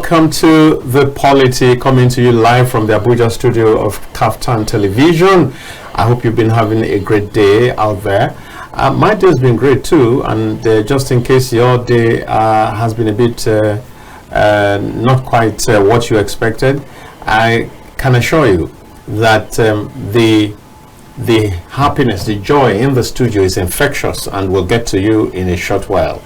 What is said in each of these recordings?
welcome to The Polity, coming to you live from the Abuja studio of Kaftan Television. I hope you've been having a great day out there. My day has been great too, and just in case your day has been a bit not quite what you expected, I can assure you that the happiness, the joy in the studio is infectious and will get to you in a short while.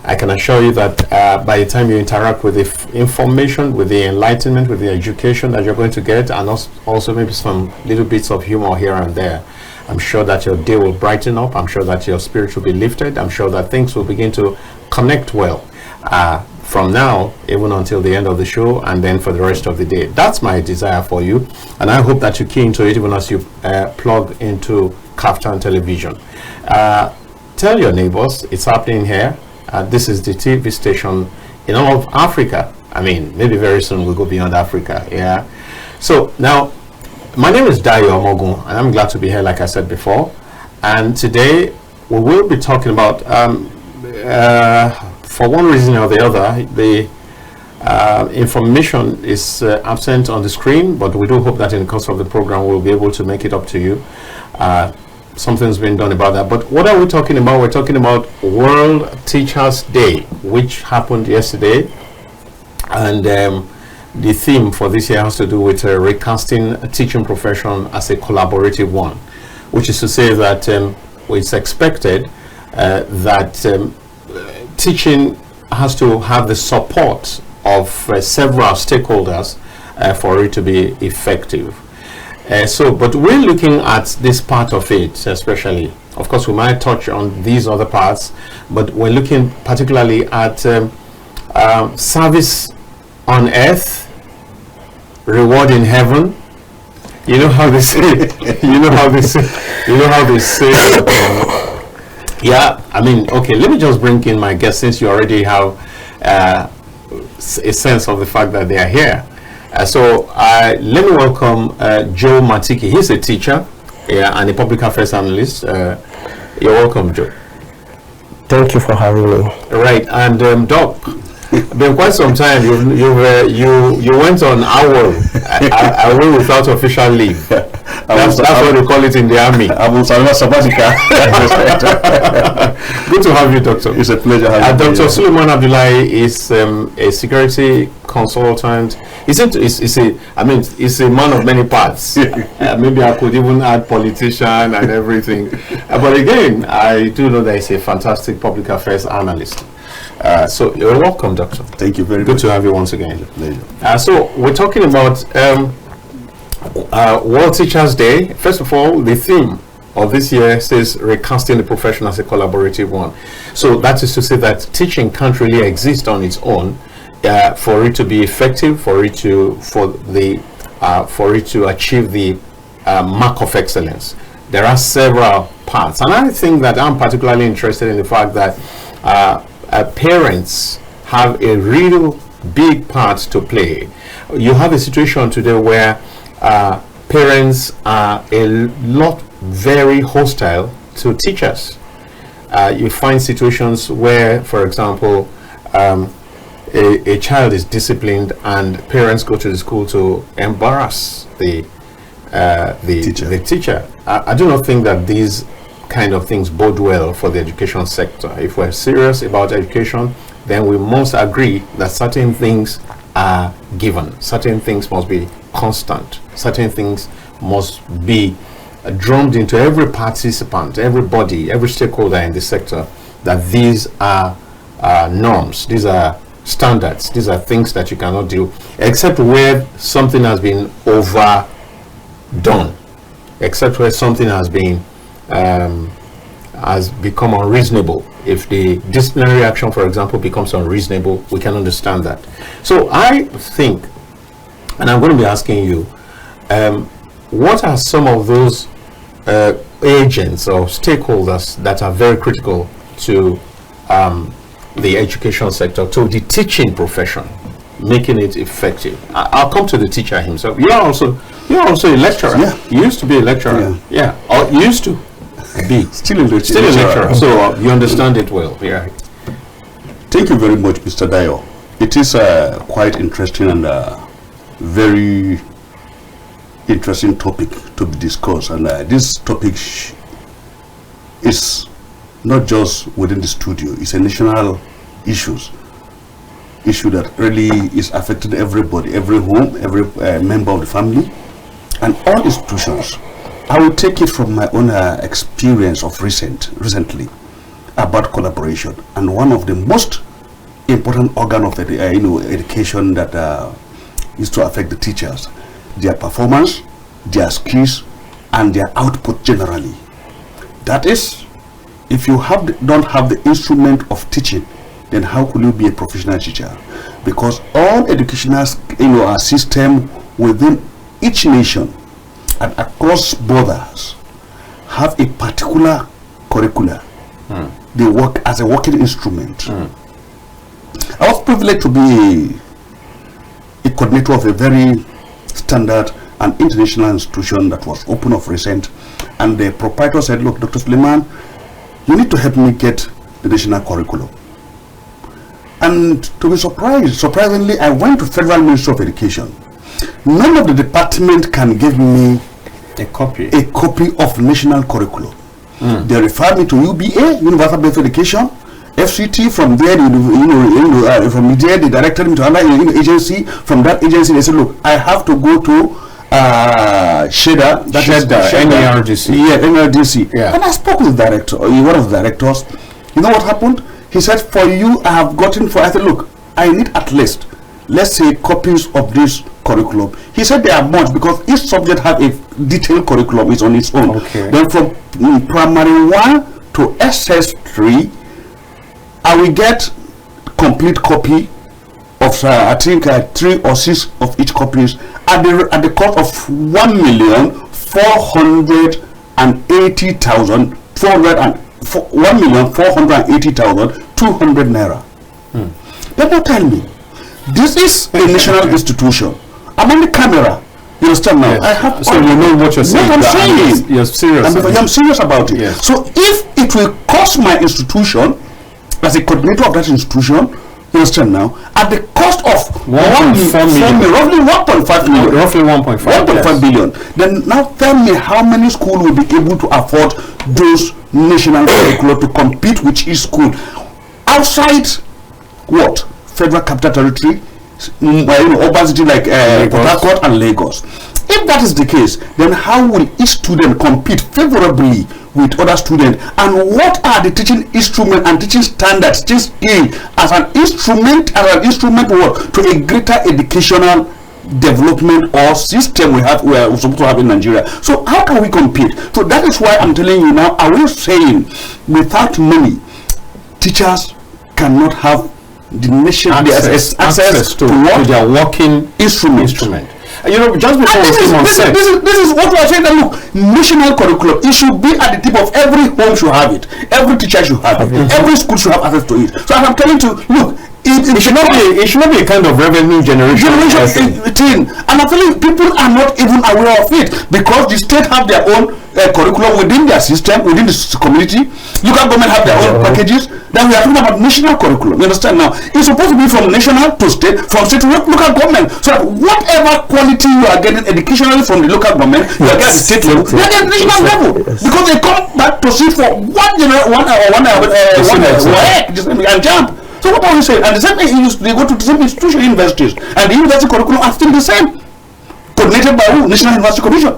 I can assure you that by the time you interact with the information, with the enlightenment, with the education that you're going to get, and also maybe some little bits of humor here and there, I'm sure that your day will brighten up. I'm sure that your spirit will be lifted. I'm sure that things will begin to connect well from now even until the end of the show, and then for the rest of the day. That's my desire for you, and I hope that you key into it even as you plug into Kaftan Television. Tell your neighbors it's happening here. This is the TV station in all of Africa. I mean, maybe very soon we'll go beyond Africa. Yeah. So now, my name is Dayo Omogun, and I'm glad to be here, like I said before. And today we will be talking about, for one reason or the other, the information is absent on the screen, but we do hope that in the course of the program we'll be able to make it up to you. Something's been done about that. But what are we talking about? We're talking about World Teachers Day, which happened yesterday, and the theme for this year has to do with recasting a teaching profession as a collaborative one, which is to say that it's expected that teaching has to have the support of several stakeholders for it to be effective. But we're looking at this part of it especially. Of course, we might touch on these other parts, but we're looking particularly at service on earth, reward in heaven. You know how they say. Yeah, I mean, okay. Let me just bring in my guests, since you already have a sense of the fact that they are here. So let me welcome Joe Matiki. He's a teacher, and a public affairs analyst. You're welcome, Joe. Thank you for having me. Right, and Doc, been quite some time. You went on away without official leave. That's what they call it in the army. Good to have you, Doctor. It's a pleasure having you. Dr. Suleiman Abdullah is a security consultant. He's a man of many parts. Maybe I could even add politician and everything. But again, I do know that he's a fantastic public affairs analyst. So you're welcome, Doctor. Thank you very much. Good to have you once again. So we're talking about World Teachers Day. First of all, the theme of this year says recasting the profession as a collaborative one. So that is to say that teaching can't really exist on its own. For it to be effective, for it to achieve the mark of excellence, there are several parts, and I think that I'm particularly interested in the fact that parents have a real big part to play. You have a situation today where parents are a lot very hostile to teachers. You find situations where, for example, a child is disciplined and parents go to the school to embarrass the teacher. I do not think that these kind of things bode well for the education sector. If we're serious about education, then we must agree that certain things are given. Certain things must be constant. Certain things must be drummed into every participant, everybody, every stakeholder in the sector, that these are norms, these are standards, these are things that you cannot do, except where something has been overdone, except where something has been has become unreasonable. If the disciplinary action, for example, becomes unreasonable, we can understand that. So I think, and I'm going to be asking you, what are some of those agents or stakeholders that are very critical to the education sector, to the teaching profession, making it effective? I'll come to the teacher himself. You're also a lecturer. Yeah. You used to be a lecturer. Yeah. Or you used to be. Still a lecturer. So you understand it well. Yeah. Thank you very much, Mr. Dayo. It is quite interesting and very interesting topic to be discussed, and this topic is not just within the studio, it's a national issue that really is affecting everybody, every home, every member of the family, and all institutions. I will take it from my own experience of recently about collaboration, and one of the most important organ of education that is to affect the teachers, their performance, their skills, and their output generally. That is, if you don't have the instrument of teaching, then how could you be a professional teacher? Because all educational system within each nation and across borders have a particular curricula. They work as a working instrument. I was privileged to be a coordinator of a very standard and international institution that was open of recent, and the proprietor said, look, Dr. Suleiman, you need to help me get the national curriculum. And to be surprisingly, I went to Federal Ministry of Education. None of the department can give me a copy of national curriculum. They refer me to UBA, Universal Basic Education, FCT. From there, from there they directed me to another agency. One agency, they said, look, I have to go to SHEDA, NERDC. Yeah, NERDC. Yeah. And I spoke with the director, one of the directors. You know what happened? He said, for you, I have gotten I said, look, I need at least, let's say, copies of this curriculum. He said there are much because each subject has a detailed curriculum is on its own. Okay. Then from primary 1 to SS3, I will get complete copy of I think 3 or 6 of each copies at the cost of 1,480,200 naira. But now tell me, this is a national institution. I'm on the camera. You understand now? Yes. I have so you know what you're saying. What I'm saying. You're serious. I'm serious about it. Yes. So if it will cost my institution, as a coordinator of that institution, you understand now, at the cost of roughly 1.5 million, roughly 1.5 billion, then now tell me how many schools will be able to afford those national curricula to compete with each school outside what? Federal Capital Territory, urban city like Port Harcourt and Lagos. If that is the case, then how will each student compete favorably with other students, and what are the teaching instruments and teaching standards, teaching skill as an instrument to a greater educational development or system we are supposed to have in Nigeria? So how can we compete? So that is why I'm telling you now, I was saying, without money, teachers cannot have the nation access to their working instrument. You know, just before this is what we are saying, that look, national curriculum, it should be at the tip of every home should have it, every teacher should have it, every school should have access to it. So I'm telling you, look, it should not be a kind of revenue generation thing. And I'm telling you, people are not even aware of it because the state have their own curriculum within their system, within the community. Local government have their own packages. Then we are talking about national curriculum. You understand now? It's supposed to be from national to state, from state to local government. So that whatever quality you are getting educationally from the local government, you are getting at the state level, you are getting at the national level. Because they come back to sit for one and jump. So what are we saying? And the same thing is, they go to the same institution, universities, and the university curriculum are still the same. Coordinated by who? National University Commission.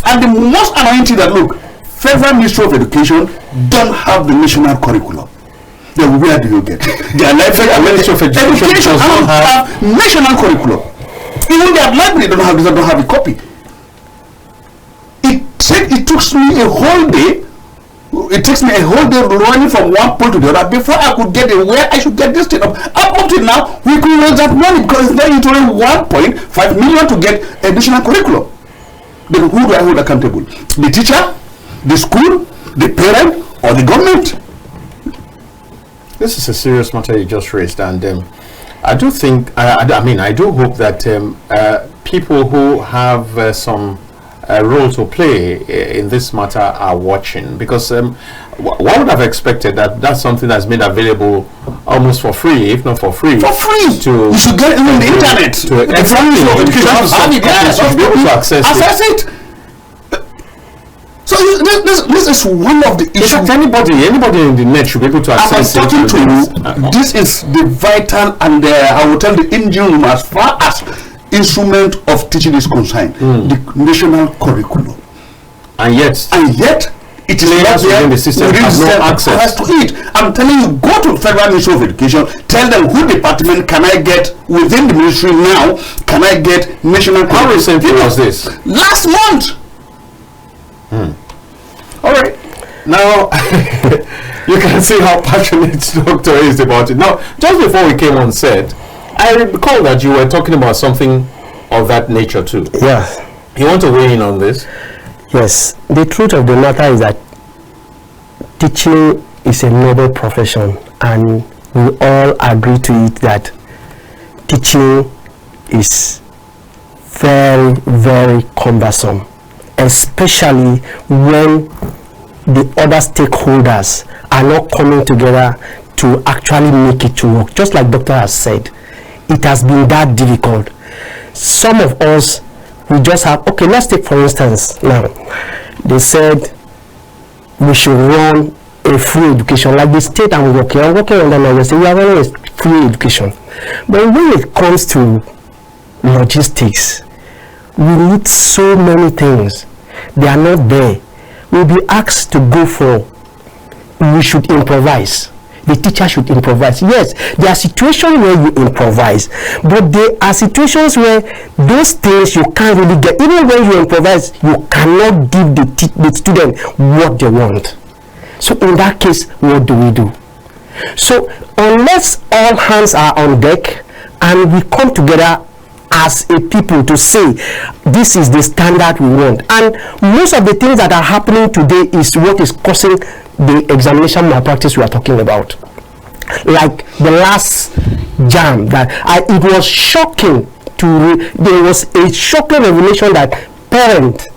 And the most annoying thing that, look, Federal Ministry of Education don't have the national curriculum. Then where do you get it? Their Ministry of Education does not have national curriculum. Even their library don't have a copy. It takes me a whole day. It takes me a whole day running from one point to the other before I could get it where I should get this thing up. Up to now, we could raise that money because it's very literally 1.5 million to get additional curriculum. Then who do I hold accountable? The teacher, the school, the parent, or the government? This is a serious matter you just raised, and I do think, I do hope that people who have some role to play in this matter are watching, because one would have expected that that's something that's made available almost for free, if not for free. For free. To you should get it on the internet. Exactly. Access it. So this is one of the issues. In fact, anybody in the net should be able to access it. I was talking to you. This is the vital and I will tell the engine room as far as instrument of teaching is concerned. The national curriculum. And yet it is not there within the system has no access to it. I'm telling you, go to Federal Ministry of Education, tell them who department can I get within the ministry now, can I get national curriculum. How recently was this? Last month. All right. Now, you can see how passionate Doctor is about it. Now, just before we came on set, I recall that you were talking about something of that nature too. Yes. You want to weigh in on this? Yes. The truth of the matter is that teaching is a noble profession, and we all agree to it that teaching is very, very cumbersome, especially when the other stakeholders are not coming together to actually make it to work. Just like Doctor has said, it has been that difficult. Some of us, we just have, okay, let's take for instance now, they said we should run a free education, like the state I'm working on them, they say we are running a free education. But when it comes to logistics, we need so many things. They are not there. We'll be asked to go for, we should improvise. The teacher should improvise. Yes, there are situations where you improvise, but there are situations where those things you can't really get. Even when you improvise, you cannot give the student what they want. So in that case, what do we do? So unless all hands are on deck and we come together as a people to say this is the standard we want, and most of the things that are happening today is what is causing the examination malpractice we are talking about. Like the last jam that it was shocking there was a shocking revelation that parents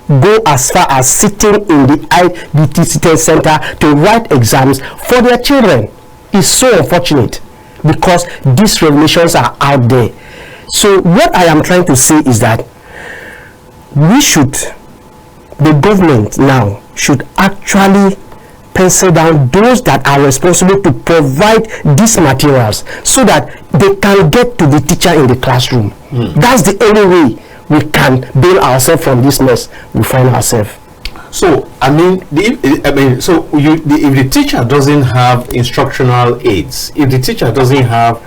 go as far as sitting in the IBT center to write exams for their children. It's so unfortunate because these revelations are out there. So what I am trying to say is that the government now should actually pencil down those that are responsible to provide these materials so that they can get to the teacher in the classroom. That's the only way we can bail ourselves from this mess we find ourselves. So, if the teacher doesn't have instructional aids, if the teacher doesn't have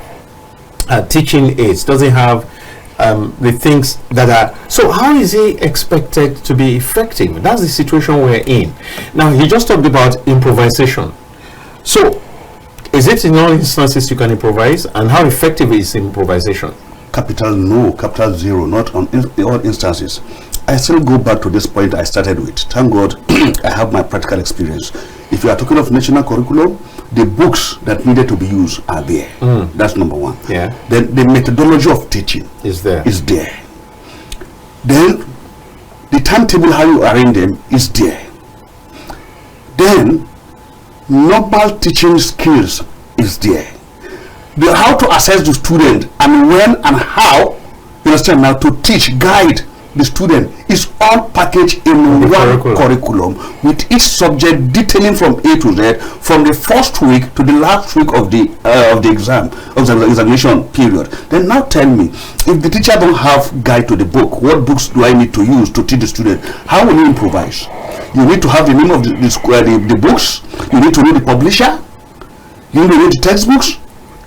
teaching aids, doesn't have the things that are, so how is he expected to be effective? That's the situation we're in. Now, he just talked about improvisation. So, is it in all instances you can improvise, and how effective is improvisation? Capital no, capital zero, not on all instances. I still go back to this point I started with. Thank God I have my practical experience. If you are talking of national curriculum, the books that needed to be used are there. That's number one. Yeah. Then the methodology of teaching is there. Then the timetable, how you arrange them, is there. Then normal teaching skills is there. The how to assess the student and when and how, you understand now, to teach, guide the student is all packaged in one curriculum with each subject detailing from A to Z, from the first week to the last week of the examination period. Then now tell me, if the teacher don't have guide to the book, what books do I need to use to teach the student? How will you improvise? You need to have the name of the books. You need to know the publisher. You need to know the textbooks.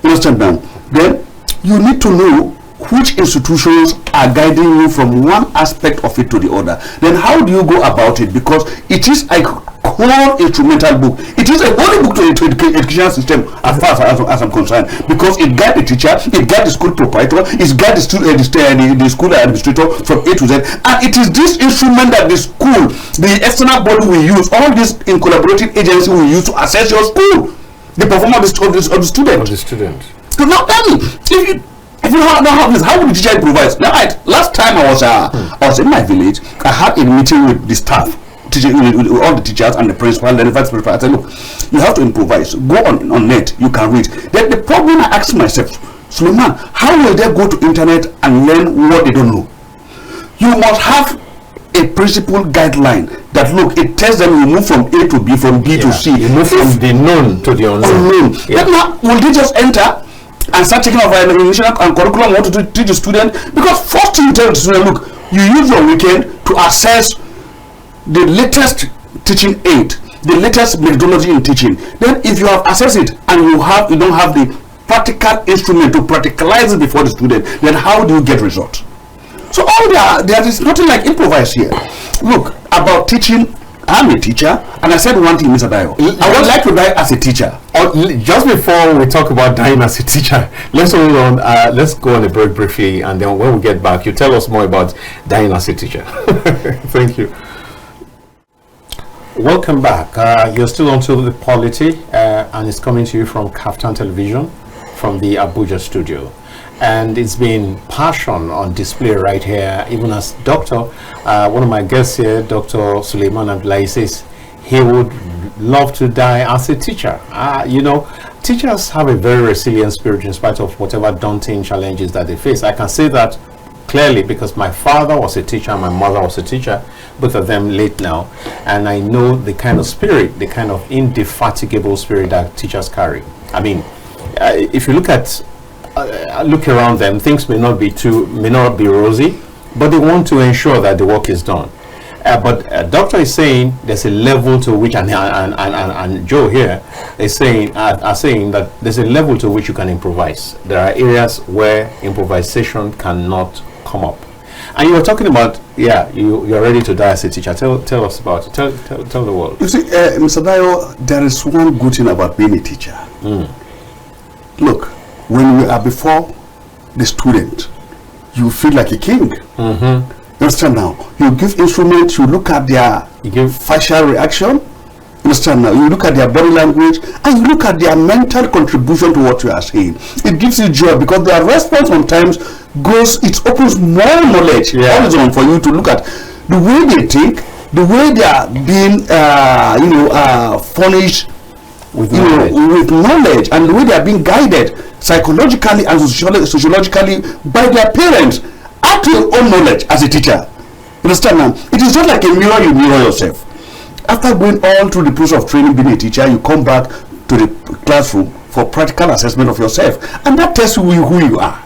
You understand now? Then you need to know which institutions are guiding you from one aspect of it to the other. Then how do you go about it? Because it is a core instrumental book. It is a holy book to the education system as far as I'm concerned, because it guides the teacher, it guides the school proprietor, it guides the school administrator from A to Z, and it is this instrument that the school, the external body we use, all these in collaborative agencies we use to assess your school, the performance of the student. So now tell me, if you don't have this, how would the teacher improvise? Now, last time I was in my village, I had a meeting with the staff teaching with all the teachers and the principal and the vice principal. I said, look, you have to improvise. Go on net, you can read. Then the problem I asked myself, Suleiman, how will they go to internet and learn what they don't know? You must have a principle guideline that, look, it tells them you move from A to B, from B to C. You move from the known to the unknown. But now, will they just enter and start taking over an national and curriculum what to teach the student? Because first thing you tell the student, look, you use your weekend to access the latest teaching aid, the latest methodology in teaching. Then if you have accessed it and you don't have the practical instrument to practicalize it before the student, then how do you get results? So all there is nothing like improvise here. Look, about teaching, I'm a teacher, and I said one thing, Mr. Dayo. I would like to die as a teacher. Just before we talk about dying as a teacher, let's hold on. Let's go on a break briefly, and then when we get back, you tell us more about dying as a teacher. Thank you. Welcome back. You're still on to the polity, and it's coming to you from Kaftan Television, from the Abuja studio. And it's been passion on display right here, even as Doctor, one of my guests here, Dr. Suleiman Abdullah, says he would love to die as a teacher. You know, teachers have a very resilient spirit in spite of whatever daunting challenges that they face. I can say that clearly because my father was a teacher, my mother was a teacher, both of them late now, and I know the kind of spirit, the kind of indefatigable spirit that teachers carry. I mean, if you look at look around them, things may not be rosy, but they want to ensure that the work is done. But Doctor is saying there's a level to which, and Joe here is saying are saying that there's a level to which you can improvise. There are areas where improvisation cannot come up. And you were talking about, you're ready to die as a teacher. Tell us about it. Tell the world. You see, Mr. Dayo, there is one good thing about being a teacher. Look, when we are before the student, you feel like a king. You understand now? You give instruments, you look at their facial reaction. You understand now? You look at their body language, and you look at their mental contribution to what you are saying. It gives you joy because their response sometimes it opens more knowledge horizon for you to look at the way they think, the way they are being, furnished with knowledge, and the way they are being guided psychologically and sociologically by their parents, add to your own knowledge as a teacher. You understand now? It is just like a mirror, you mirror yourself. After going all through the process of training, being a teacher, you come back to the classroom for practical assessment of yourself, and that tells you who you are.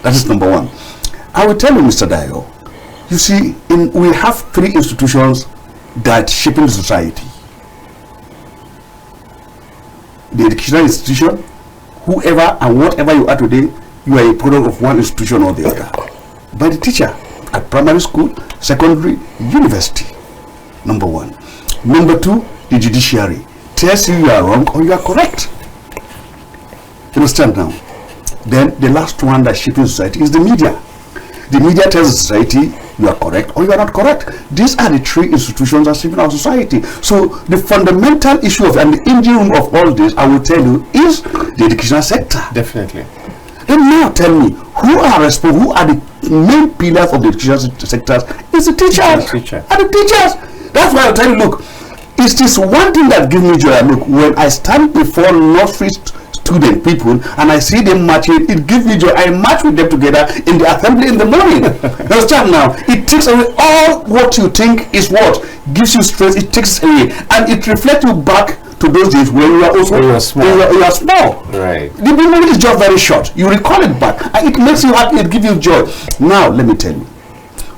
That is number one. I will tell you, Mr. Dayo, you see, we have three institutions that shaping the society. The educational institution, whoever and whatever you are today, you are a product of one institution or the other. By the teacher at primary school, secondary, university. Number one. Number two, the judiciary tells you are wrong or you are correct. You understand now? Then the last one that shaping society is the media. The media tells the society you are correct or you are not correct. These are the three institutions that shape our society. So the fundamental issue and the engine room of all this, I will tell you, is the educational sector. Definitely. And now tell me, who are the main pillars of the educational sector? It's the teachers. And the teachers. That's why I'll tell you, look, it's this one thing that gives me joy. Look, when I stand before nursery student people and I see them marching, it gives me joy. I march with them together in the assembly in the morning. Understand now? It takes away all what you think is what gives you stress. It takes away and it reflects you back to those days when you are also small. You are small. Right. The memory is just very short. You recall it back and it makes you happy. It gives you joy. Now let me tell you,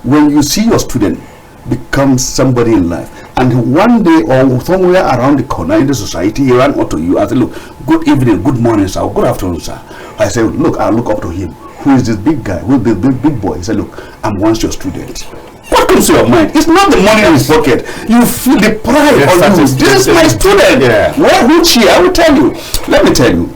when you see your student become somebody in life, and one day or somewhere around the corner in the society he ran up to you and said, look, good evening, good morning, sir, good afternoon, sir. I said, look, I look up to him. Who is this big guy? Who is this big boy? He said, look, I'm once your student. What comes to your mind? It's not the money in his pocket. You feel the pride on you. This is my student. Well, which year? I will tell you. Let me tell you.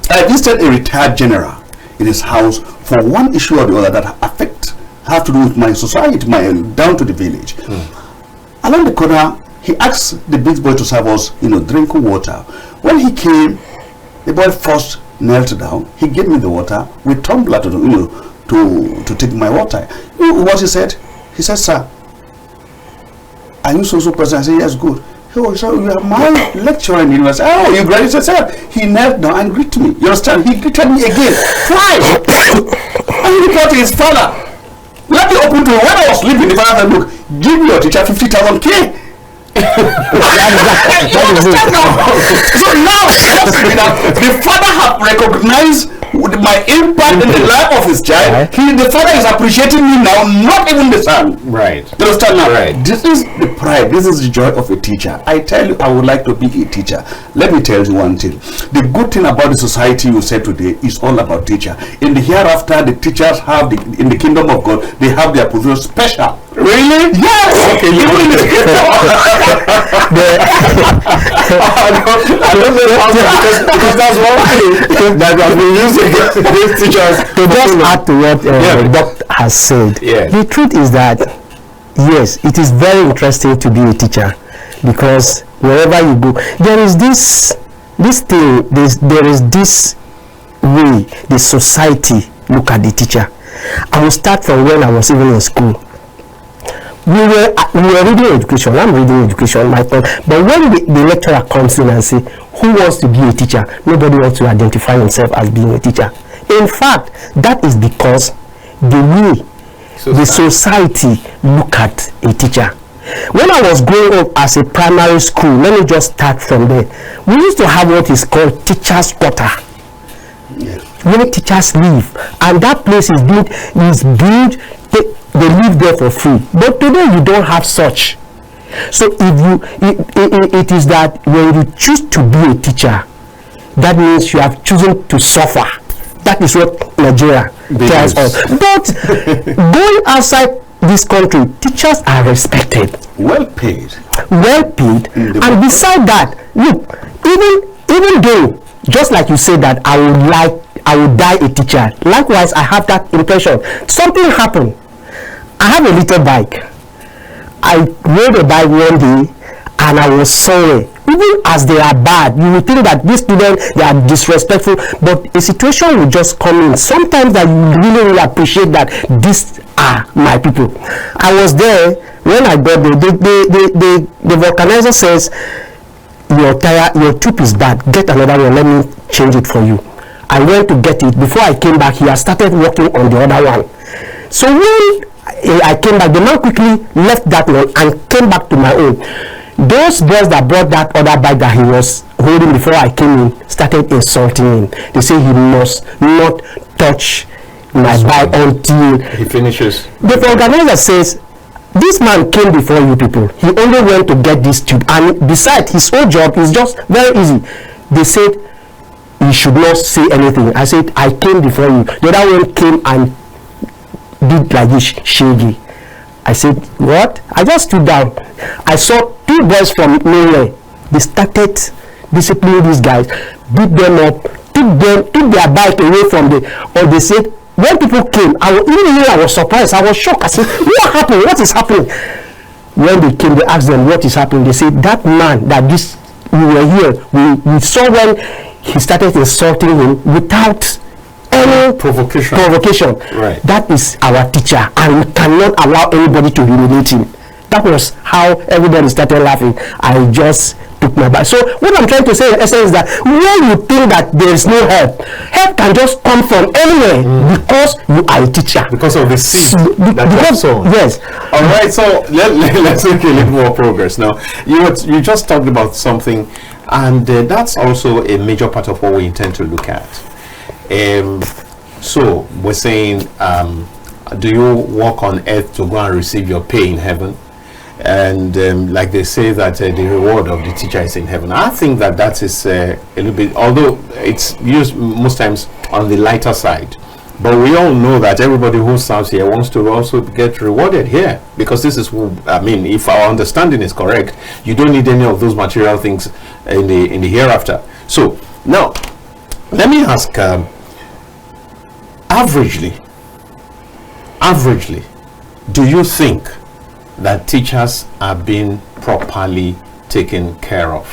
I visited a retired general in his house for one issue or the other that have to do with my society, down to the village. Along the corner, he asked the big boy to serve us, drinking water. When he came, the boy first knelt down. He gave me the water with tumbler to take my water. You know what he said? He said, sir, are you so person? I say, yes, good. Oh, so you are my lecturer in the university. Oh, you graduated, sir. He knelt down and greeted me. You understand? He greeted me again twice. And he reported to his father. Let me open to him. When I was sleeping, the father said, look, give your teacher 50,000 K. So now the father have recognized my impact in the life of his child. The father is appreciating me now, not even the son. Right. You understand now? Right. This is the pride, this is the joy of a teacher. I tell you, I would like to be a teacher. Let me tell you one thing. The good thing about the society you said today is all about teacher. In the hereafter, the teachers have in the kingdom of God, they have their position special. Really? Yes. Okay. You in the I don't know because that's one thing that we have been using these teachers to just add to what the doctor has said. Yeah. The truth is that yes, it is very interesting to be a teacher because wherever you go, there is this thing. There is this way the society look at the teacher. I will start from when I was even in school. We were reading education. I'm reading education, my thought. But when the lecturer comes in and say, who wants to be a teacher? Nobody wants to identify himself as being a teacher. In fact, that is because the way the society look at a teacher. When I was growing up as a primary school, let me just start from there. We used to have what is called teacher's quarter. Yes. Where teachers live, and that place is built. They live there for free. But today you don't have such. So it is that when you choose to be a teacher, that means you have chosen to suffer. That is what Nigeria tells us. But going outside this country, teachers are respected, well paid, and beside that, look, even though, just like you said that I would die a teacher. Likewise, I have that impression. Something happened. I have a little bike. I rode a bike one day and I was sorry. Even as they are bad, you will think that these students, they are disrespectful, but a situation will just come in. Sometimes that you really appreciate that these are my people. I was there when I got there. The vulcanizer says, your tube is bad. Get another one. Let me change it for you. I went to get it. Before I came back, he had started working on the other one. So when I came back, the man quickly left that one and came back to my own. Those boys that brought that other bike that he was holding before I came in started insulting him. They say he must not touch my bike until he finishes. The organizer says, this man came before you people. He only went to get this tube, and besides, his whole job is just very easy. They said he should not say anything. I said, I came before you. The other one came and did like this shaggy. I said, what? I just stood down. I saw two boys from nowhere. They started disciplining these guys, beat them up, took their bike away from or they said, when people came, I was surprised. I was shocked. I said, what happened? What is happening? When they came, they asked them what is happening. They said, that man, we were here. We saw when he started insulting him without any provocation. Right. That is our teacher, and we cannot allow anybody to humiliate him. That was how everybody started laughing. I just took my bike. So what I'm trying to say in essence is that when you think that there is no help can just come from anywhere because you are a teacher. Because of the seed that sown. Yes. All right. So let's make a little more progress now. You just talked about something, and that's also a major part of what we intend to look at. So we're saying, do you walk on earth to go and receive your pay in heaven? And like they say that the reward of the teacher is in heaven. I think that is a little bit, although it's used most times on the lighter side, but we all know that everybody who serves here wants to also get rewarded here, because this is, if our understanding is correct, you don't need any of those material things in the hereafter. So now let me ask, averagely, do you think that teachers are being properly taken care of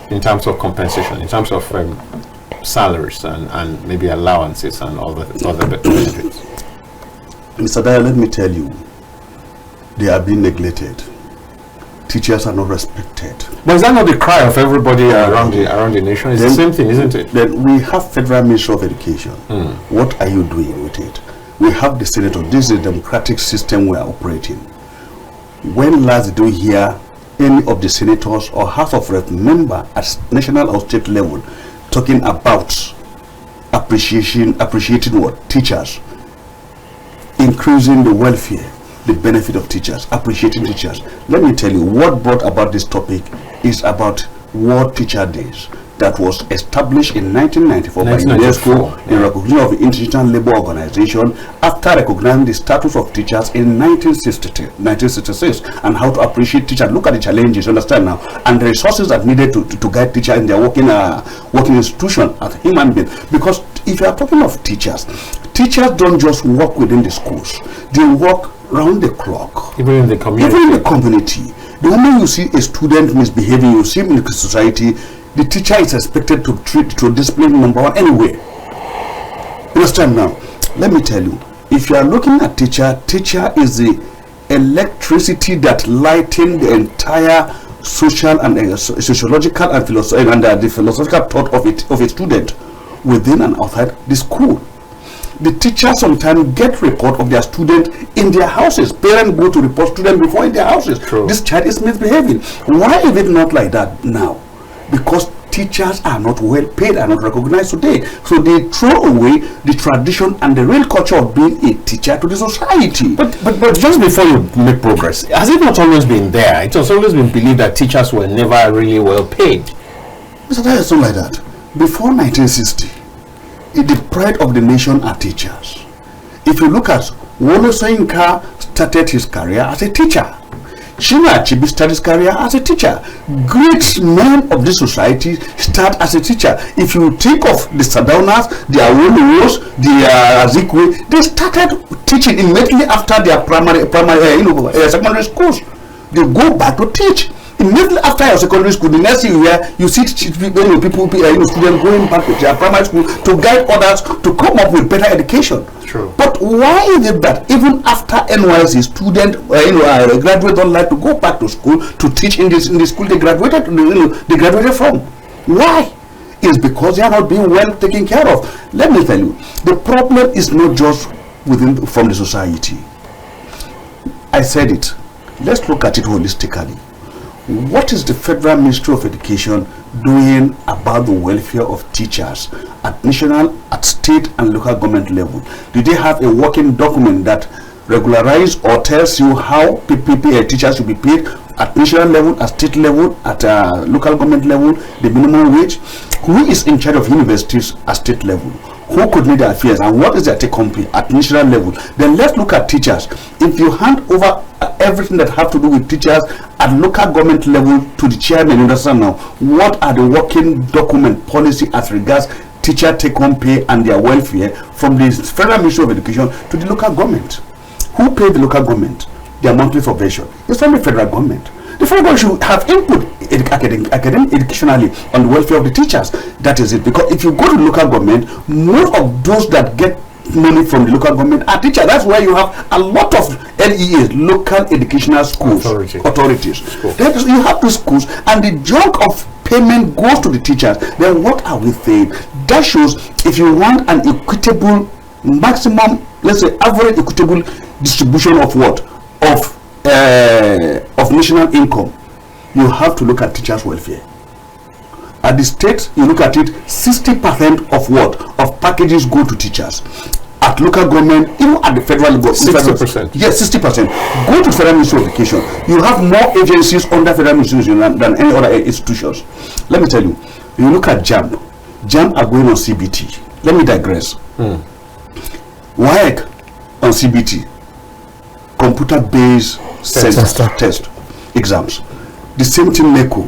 in terms of compensation, in terms of salaries and maybe allowances and other benefits? Mr. Dyer, let me tell you, they are being neglected. teachers are not respected. But is that not the cry of everybody around the nation? It's the same thing, isn't it? Then we have Federal Ministry of Education. What are you doing with it? We have the Senator. This is the democratic system we are operating. When last did we hear any of the senators or House of Rep member at national or state level talking about appreciating what? Teachers. Increasing the welfare, the benefit of teachers, appreciating teachers. Let me tell you, what brought about this topic is about World Teacher Days that was established in 1994 by UNESCO in recognition of the International Labour Organization after recognizing the status of teachers in 1966 and how to appreciate teachers. Look at the challenges, understand now, and the resources that needed to guide teachers in their working institution as human beings. Because if you are talking of teachers don't just work within the schools, they work round the clock. Even in the community. Even in the community. The moment you see a student misbehaving, you see him in the society, the teacher is expected to discipline number one anyway. You understand now? Let me tell you, if you are looking at teacher is the electricity that lightens the entire social and sociological and the philosophical thought of a student within and outside the school. The teachers sometimes get report of their student in their houses. Parents go to report student before in their houses. True. This child is misbehaving. Why is it not like that now? Because teachers are not well paid, are not recognized today. So they throw away the tradition and the real culture of being a teacher to the society. But just before you make progress, has it not always been there? It has always been believed that teachers were never really well paid. Mr. That is not like that. Before 1960, the pride of the nation are teachers. If you look at Wole Soyinka started his career as a teacher. Chinua Achebe started his career as a teacher. Great men of this society start as a teacher. If you think of the Sadaunas, the Awolowos, the Azikwe, they started teaching immediately after their secondary schools. They go back to teach. Immediately after your secondary school, the next year you see people, students going back to their primary school to guide others to come up with better education. True. But why is it that even after NYSC student, graduate don't like to go back to school to teach in the school they graduated from? Why? It's because they are not being well taken care of. Let me tell you, the problem is not just from the society. I said it. Let's look at it holistically. What is the Federal Ministry of Education doing about the welfare of teachers at national, at state and local government level? Do they have a working document that regularizes or tells you how teachers should be paid at national level, at state level, at local government level, the minimum wage? Who is in charge of universities at state level? Who could lead the affairs, and what is their take-home pay at national level? Then let's look at teachers. If you hand over everything that have to do with teachers at local government level to the chairman, you understand now, what are the working document policy as regards teacher take-home pay and their welfare from the Federal Ministry of Education to the local government? Who pays the local government their monthly subvention? It's from the federal government. The federal government should have input educationally on the welfare of the teachers. That is it. Because if you go to local government, most of those that get money from the local government are teachers. That's why you have a lot of LEAs, local educational schools, authorities. You have the schools, and the junk of payment goes to the teachers. Then what are we saying? That shows if you want an equitable, maximum, let's say average equitable distribution of what? Of national income, you have to look at teachers' welfare. At the state, you look at it, 60% of what? Of packages go to teachers. At local government, even at the federal government, 60%. Yes, 60% go to Federal Ministry of Education. You have more agencies under Federal Ministry of Education than any other institutions. Let me tell you, you look at JAMB. JAMB are going on CBT. Let me digress. WAEC on CBT, computer-based test exams. The same thing NECO.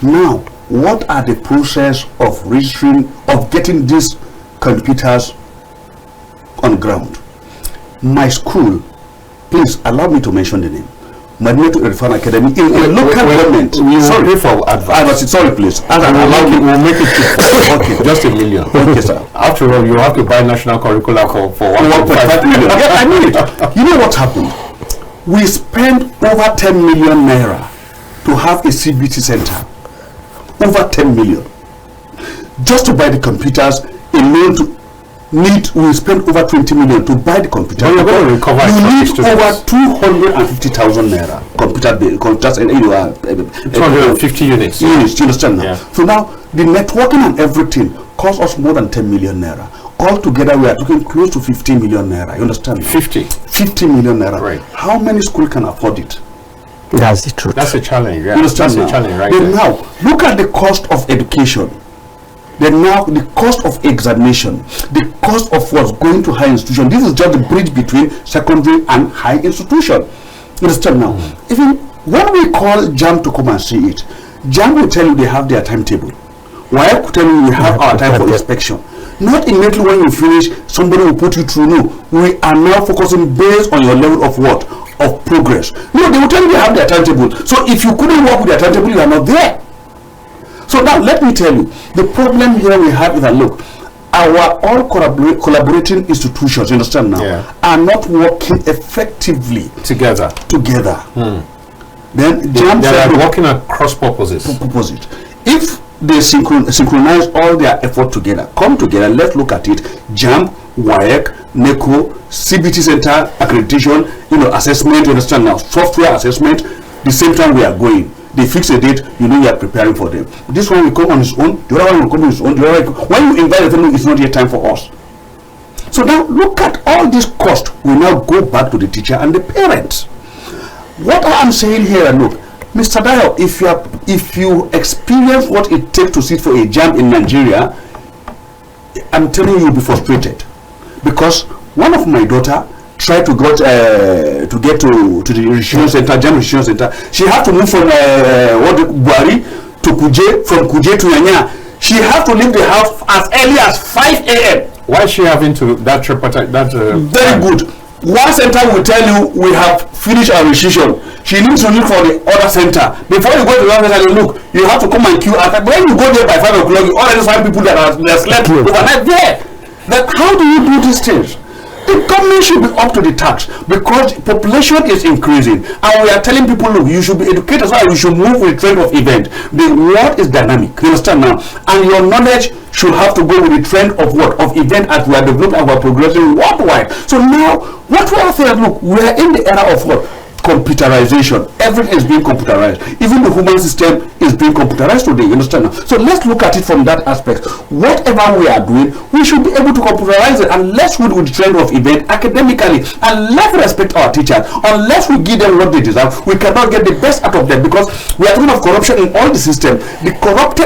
Now, what are the process of registering, of getting these computers on ground? My school, please allow me to mention the name, Madinatu Irfan Academy in a local government. Sorry for advice. Sorry, please. We'll make it okay, just $1 million. Okay, sir. After all, you have to buy national curricula for 1.5 million. Yeah, I mean it. You know what happened? We spent over 10 million naira to have a CBT center, over 10 million. Just to buy the computers, alone we spend over 20 million to buy the computer. Well, you're going to recover. You need over 250,000 naira computers and 250 units. Units, you understand now? Yeah. So now the networking and everything costs us more than 10 million naira. Altogether, we are talking close to 50 million naira. You understand? 50 million naira. Right. How many schools can afford it? That's the truth. That's a challenge. Yeah. You understand? That's a challenge, right? Then now, look at the cost of education. Then now, the cost of examination, the cost of what's going to high institution. This is just the bridge between secondary and high institution. You understand now? Even when we call JAM to come and see it, JAM will tell you they have their timetable. Why will tell you we have our time for inspection? Not immediately when you finish, somebody will put you through. No, we are now focusing based on your level of what? Of progress. No, they will tell you they have their timetable. So if you couldn't work with their timetable, you are not there. So now let me tell you, the problem here we have is that look, our all collaborating institutions, you understand now, Yeah. are not working effectively Together. Then JAM They said, are working across purposes. opposite. If they synchronize all their effort together, come together, let's look at it. JAM, WAEC, NECO, CBT Center, accreditation, assessment, you understand now, software assessment, the same time we are going. They fix a date, you are preparing for them. This one will come on its own, the other one will come on its own, the other one, when you invite them, it's not yet time for us. So now look at all this cost. We now go back to the teacher and the parents. What I am saying here, look, Mr. Dayo, if you experience what it takes to sit for a JAM in Nigeria, I'm telling you, you'll be frustrated. Because one of my daughter tried to get to the registration center, JAM registration center. She had to move from Buhari to Kuje, from Kuje to Nyanya. She had to leave the house as early as 5 a.m. Why is she having to that trip? Very good. One center will tell you we have finished our registration. She needs to look for the other center. Before you go to the other center, look, you have to come and queue. When you go there by 5 o'clock, you already find people that are slept overnight there. Then how do you do these things? The government should be up to the task because population is increasing and we are telling people, look, you should be educated, so we should move with the trend of event. The world is dynamic, you understand now? And your knowledge should have to go with the trend of what? Of event as we are developing and we are progressing worldwide. So now, what we are saying, look, we are in the era of what? Computerization. Everything is being computerized. Even the human system is being computerized today, you understand now? So let's look at it from that aspect. Whatever we are doing, we should be able to computerize it, unless we do the trend of event academically, and let's respect our teachers. Unless we give them what they deserve, we cannot get the best out of them, because we are talking of corruption in all the system. The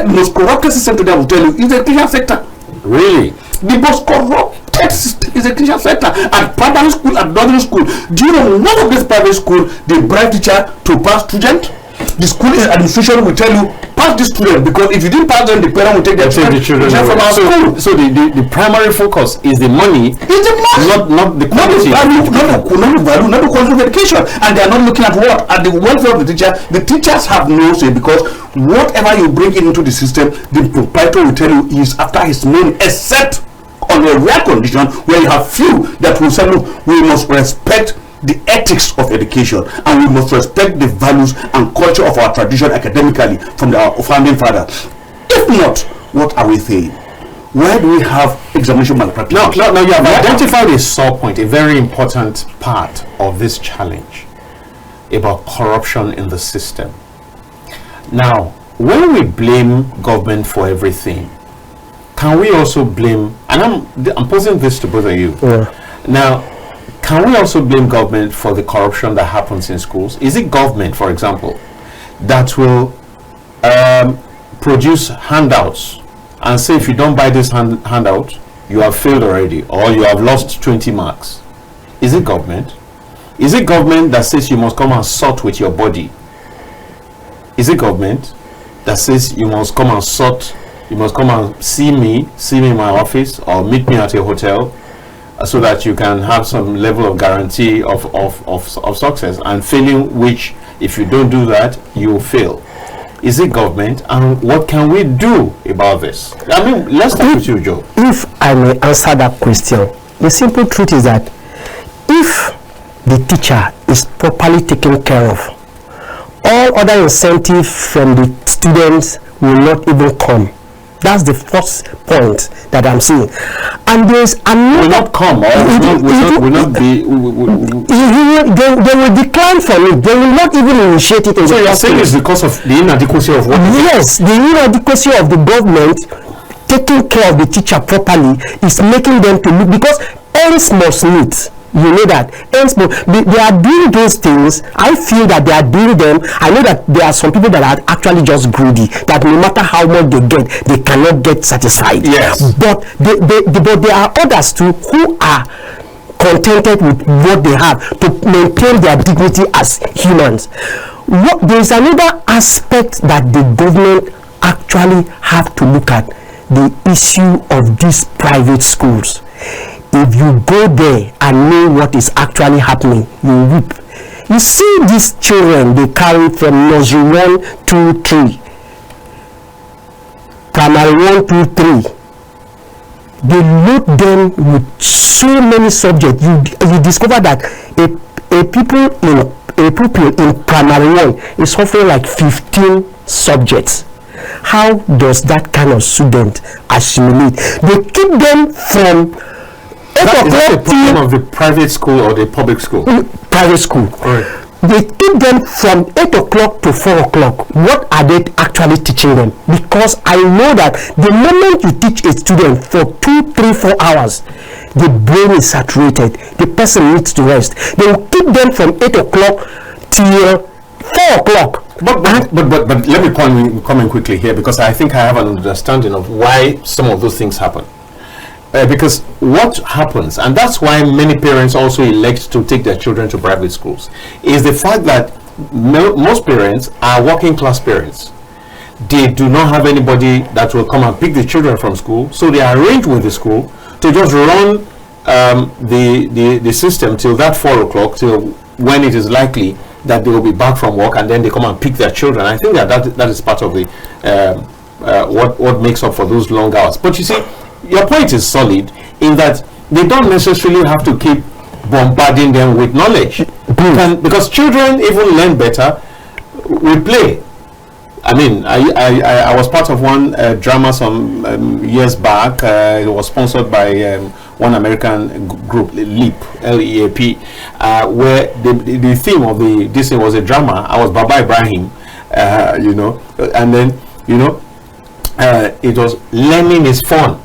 most corrupted system today, I will tell you, is the teacher sector. Really? The most corrupted system is the teacher sector. At primary school, at nursery school, do you know none of this private school they bribe teacher to pass student? The school administration will tell you pass this student, because if you didn't pass them, the parent will take their children from our school. So the primary focus is the money, it's the money, not the quality, not the value, not the quality of education, and they are not looking at what? At the welfare of the teacher. The teachers have no say, because whatever you bring into the system, the proprietor will tell you is after his money, except on a rare condition where you have few that will say, look, we must respect the ethics of education and we must respect the values and culture of our tradition academically from our founding fathers. If not, what are we saying? Where do we have examination malpractice? Now you have identified a sore point, a very important part of this challenge about corruption in the system. Now, when we blame government for everything, can we also blame, and I'm posing this to both of you. Now, can we also blame government for the corruption that happens in schools? Is it government, for example, that will produce handouts and say, if you don't buy this handout, you have failed already, or you have lost 20 marks? Is it government? Is it government that says you must come and sort with your body? Is it government that says you must come and sort, you must come and see me in my office, or meet me at a hotel, so that you can have some level of guarantee of success, and failing which, if you don't do that, you fail? Is it government? And what can we do about this? I mean, let's start with you, Joe. If I may answer that question, the simple truth is that if the teacher is properly taken care of, all all other incentive from the students will not even come. That's the first point that I'm seeing. And there's another... Will not come, or will not be... They will decline from it. They will not even initiate it. So you're saying it's because of the inadequacy of what? Yes, the inadequacy of the government taking care of the teacher properly is making them to look, because ends must meet. You know that they are doing those things. I feel that they are doing them. I know that there are some people that are actually just greedy, that no matter how much they get, they cannot get satisfied. Yes. But there are others too who are contented with what they have to maintain their dignity as humans. There is another aspect that the government actually have to look at: the issue of these private schools. If you go there and know what is actually happening, you weep. You see these children they carry from nursery 1, 2, 3, primary 1, 2, 3. They load them with so many subjects. You discover that a pupil in primary 1 is suffering like 15 subjects. How does that kind of student assimilate? They keep them from Is that a problem of the private school or the public school? Private school. Right. They keep them from 8 o'clock to 4 o'clock. What are they actually teaching them? Because I know that the moment you teach a student for 2, 3, 4 hours, the brain is saturated. The person needs to rest. They will keep them from 8 o'clock till 4 o'clock. But let me come in quickly here, because I think I have an understanding of why some of those things happen. Because what happens, and that's why many parents also elect to take their children to private schools, is the fact that most parents are working class parents. They do not have anybody that will come and pick the children from school, so they arrange with the school to just run the system till that 4 o'clock, till when it is likely that they will be back from work, and then they come and pick their children. I think that is part of the what makes up for those long hours. But you see, your point is solid in that they don't necessarily have to keep bombarding them with knowledge, because children even learn better with play. I mean, I was part of one drama some years back. It was sponsored by one American group, LEAP, L-E-A-P, where the theme of this thing was a drama. I was Baba Ibrahim, and then it was learning is fun.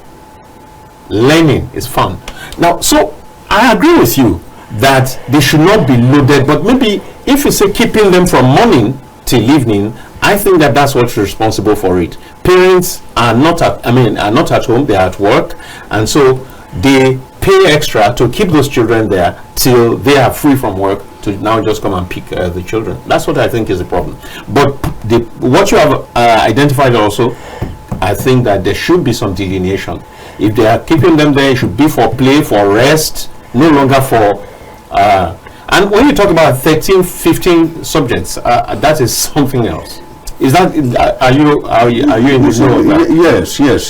Learning is fun. Now, so I agree with you that they should not be loaded, but maybe if you say keeping them from morning till evening, I think that's what's responsible for it. Parents are not at home, they're at work, and so they pay extra to keep those children there till they are free from work to now just come and pick the children. That's what I think is the problem. But what you have identified also, I think that there should be some delineation. If they are keeping them there, it should be for play, for rest, no longer for and when you talk about 13, 15 subjects, that is something else. Is that are you in the know of that?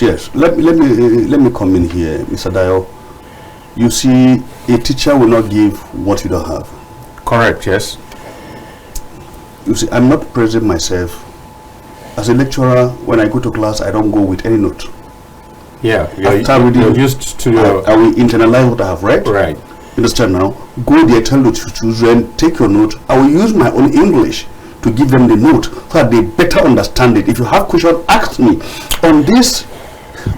Yes. Let me come in here, Mr. Dayo. You see, a teacher will not give what you don't have. Correct. Yes. You see, I'm not praising myself. As a lecturer, when I go to class, I don't go with any note. Yeah, you're used to your... I will internalize what I have read. Right. You understand now? Go there, tell the children, take your note. I will use my own English to give them the note so that they better understand it. If you have questions, ask me. On this,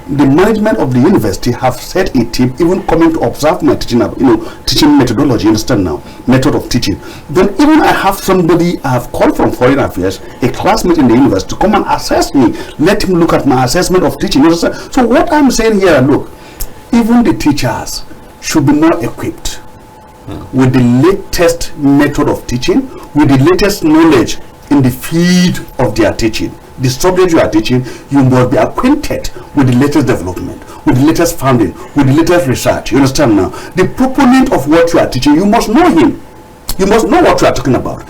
the management of the university have set a team, even coming to observe my teaching, teaching methodology, you understand now, method of teaching. Then even I have somebody I have called from Foreign Affairs, a classmate in the university, to come and assess me. Let him look at my assessment of teaching. You understand? So what I'm saying here, look, even the teachers should be more equipped with the latest method of teaching, with the latest knowledge in the field of their teaching. The subject you are teaching, you must be acquainted with the latest development, with the latest founding, with the latest research. You understand now? The proponent of what you are teaching, you must know him. You must know what you are talking about.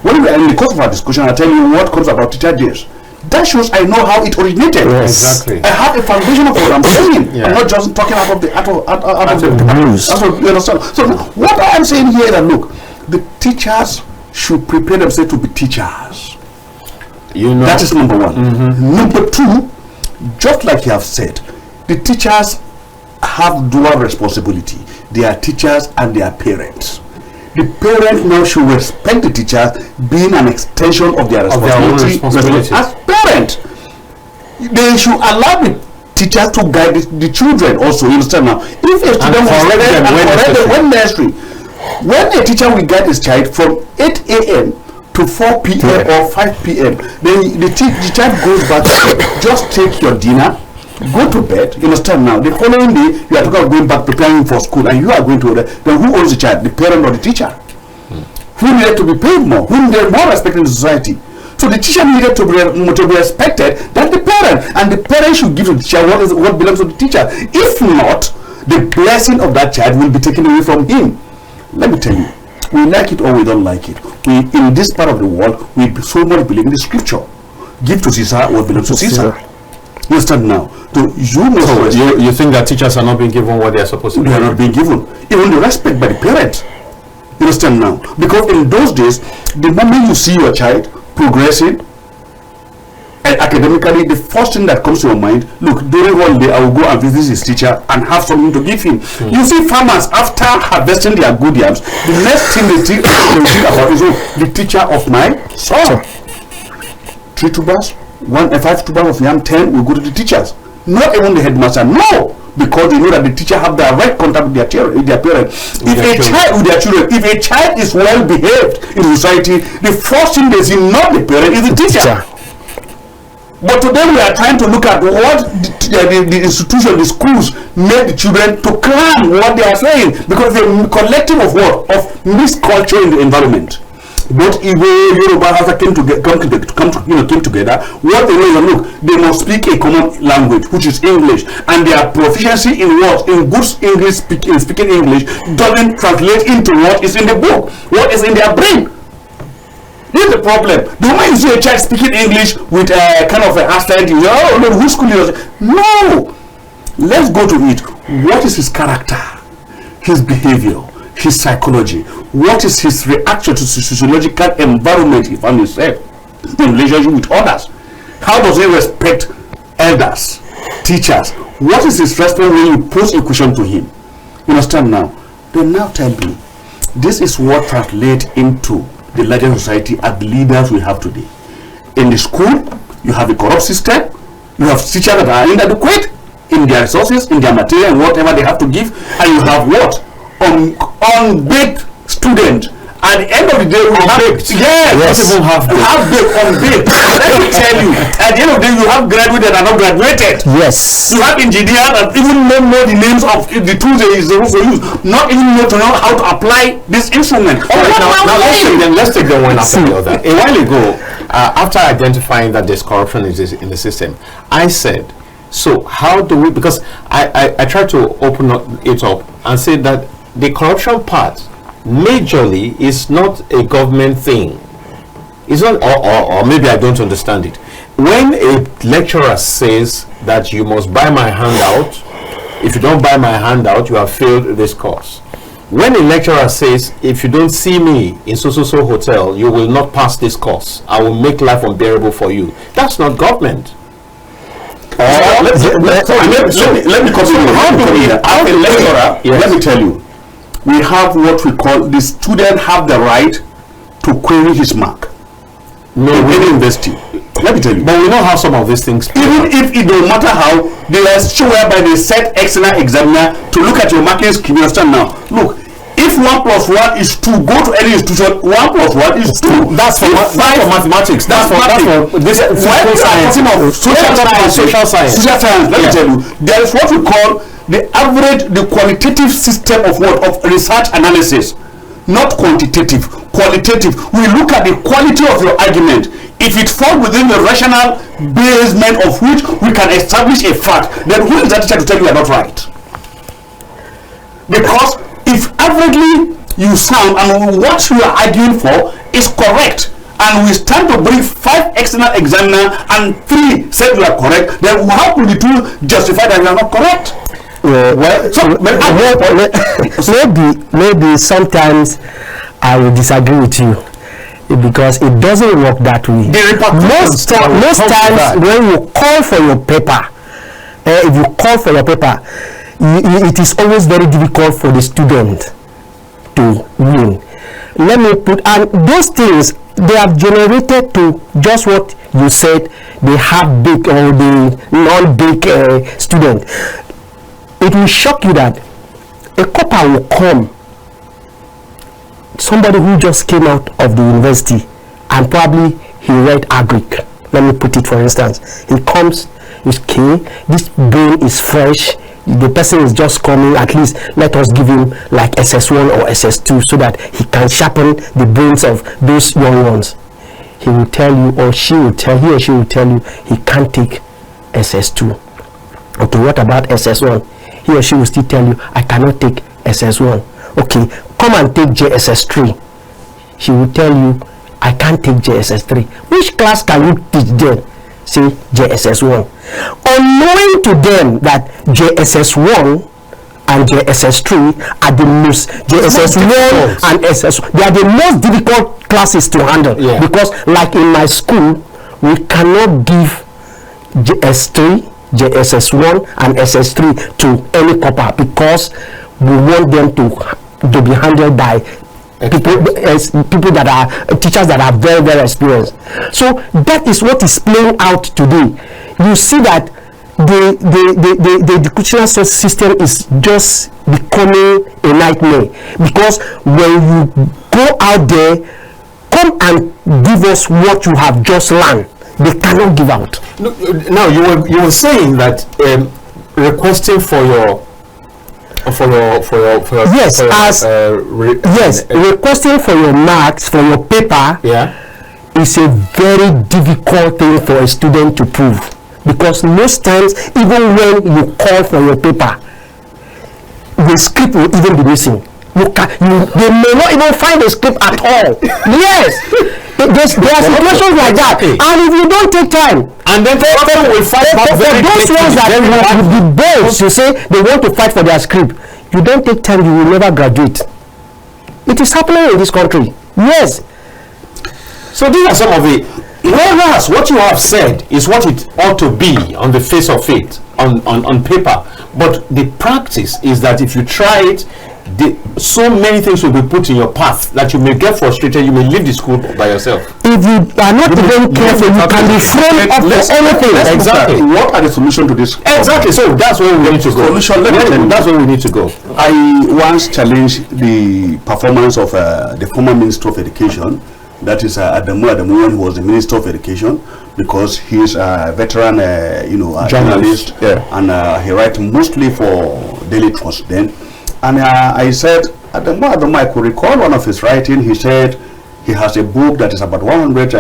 When we are in the course of our discussion, I tell you what comes about teacher days. That shows I know how it originated. Yes. Exactly. I have a foundation of what I'm saying. Yeah. I'm not just talking out of the blues. That's what you understand. So what I'm saying here is that look, the teachers should prepare themselves to be teachers. That is number one. Number two, just like you have said, the teachers have dual responsibility. They are teachers and they are parents. The parent now should respect the teachers being an extension of their responsibility as parent. They should allow the teachers to guide the children also. You understand now? If a student was when necessary, when a teacher will guide his child from 8 a.m. to 4 p.m. or 5 p.m., then the child goes back to bed. Just take your dinner, go to bed. You understand now? The following day, you are talking about going back preparing for school, and you are going to then who owns the child? The parent or the teacher? Who needed to be paid more? Who needed more respect in the society? So the teacher needed to be respected than the parent, and the parent should give to the teacher what belongs to the teacher. If not, the blessing of that child will be taken away from him. Let me tell you, we like it or we don't like it. We, in this part of the world, we so much believe in the scripture. Give to Caesar what belongs to Caesar. You understand now? So you think that teachers are not being given what they are supposed to be? They are not being given. Even the respect by the parents. You understand now? Because in those days, the moment you see your child progressing and academically, the first thing that comes to your mind, look, during one day I will go and visit his teacher and have something to give him. You see farmers, after harvesting their good yams, the next thing they think about is the teacher of my son. 3 tubers, 5 tubers of yam, 10 will go to the teachers. Not even the headmaster, no, because they know that the teacher have direct contact with their parents. If a child is well behaved in society, the first thing they see, not the parent, is the teacher. But today we are trying to look at what the institution, the schools, make the children to cram what they are saying, because the collective of what? Of misculture in the environment. Both Igbo, Yoruba, Hausa came together. What they know is, look, they must speak a common language, which is English, and their proficiency in what? In good English, speaking English, doesn't translate into what is in the book, what is in their brain. This is the problem. The moment you see a child speaking English with a kind of an accent, you say, oh no, whose school is it? No! Let's go to it. What is his character? His behavior? His psychology? What is his reaction to the sociological environment he found himself in relationship with others? How does he respect elders, teachers? What is his response when you pose a question to him? You understand now? Then now tell me, this is what translates into the larger society as the leaders we have today. In the school, you have a corrupt system, you have teachers that are inadequate in their resources, in their material, and whatever they have to give, and you have what? Unbaked students. At the end of the day, we have baked. Yes. Unbaked. Let me tell you, at the end of the day, you have graduated and not graduated. Yes. You have engineers and even don't know the names of the tools they use, not even know how to apply this instrument. Let's take them one after the other. A while ago, after identifying that there's corruption in the system, I said, so how do we, because I tried to open it up and say that the corruption part majorly is not a government thing. It's not, or maybe I don't understand it. When a lecturer says that you must buy my handout, if you don't buy my handout, you have failed this course. When a lecturer says, if you don't see me in so hotel, you will not pass this course, I will make life unbearable for you. That's not government. Let me continue. Let me tell you, we have what we call, the student have the right to query his mark. No, in university. Let me tell you. But we know how some of these things, even if it don't matter how, they are still whereby they set external examiner to look at your marking scheme. You understand now? Look, if 1 + 1 is 2, go to any institution, 1 + 1 is 2. That's for mathematics. That's for this social science. Let me tell you, there is what we call the qualitative system of research analysis, not quantitative, qualitative. We look at the quality of your argument. If it falls within the rational basement of which we can establish a fact, then who is that teacher to tell you are not right? Because if averagely you sound and what you are arguing for is correct, and we stand to bring 5 external examiner and 3 said you are correct, then how could the 2 justify that you are not correct? Maybe sometimes I will disagree with you. because it doesn't work that way. Most times when you call for your paper, if you call for your paper, it is always very difficult for the student to win. Let me put, and those things, they have generated to just what you said, they have big or the non-big student. It will shock you that a copper will come, somebody who just came out of the university and probably he read agric. Let me put it for instance. He comes, he's okay, this brain is fresh, the person is just coming, at least let us give him like SS1 or SS2 so that he can sharpen the brains of those young ones. He will tell you, or he or she will tell you, he can't take SS2. Okay, what about SS1? He or she will still tell you, I cannot take SS1. Okay, come and take JSS3. She will tell you, I can't take JSS3. Which class can you teach them? Say JSS1. Unknowing to them that JSS1 and JSS3 are the most, JSS1 and SS1, they are the most difficult classes to handle. Yeah. Because like in my school, we cannot give JS3, JSS1 and SS3 to any copper because we want them to be handled by people that are teachers that are very, very experienced. So that is what is playing out today. You see that the educational system is just becoming a nightmare, because when you go out there, come and give us what you have just learned, they cannot give out. Now you were saying that requesting for your requesting for your marks, for your paper, is a very difficult thing for a student to prove, because most times, even when you call for your paper, the script will even be missing. They may not even find the script at all. Yes, there are situations like that, and if you don't take time, and then will fight for those ones that will be bold to say they want to fight for their script, you don't take time, you will never graduate. It is happening in this country. Yes. So these are some of the, whereas what you have said is what it ought to be on the face of it, on paper, but the practice is that if you try it, so many things will be put in your path that you may get frustrated, you may leave the school by yourself. If you are not even careful, you can be thrown up for anything. Exactly. What are the solutions to this? Exactly. So that's where we need to go. That's where we need to go. I once challenged the performance of the former Minister of Education, that is Adamu when he was the Minister of Education, because he's a veteran, journalist, and he writes mostly for Daily Trust then. And I said, Adamu, I could recall one of his writing. He said he has a book that is about 100,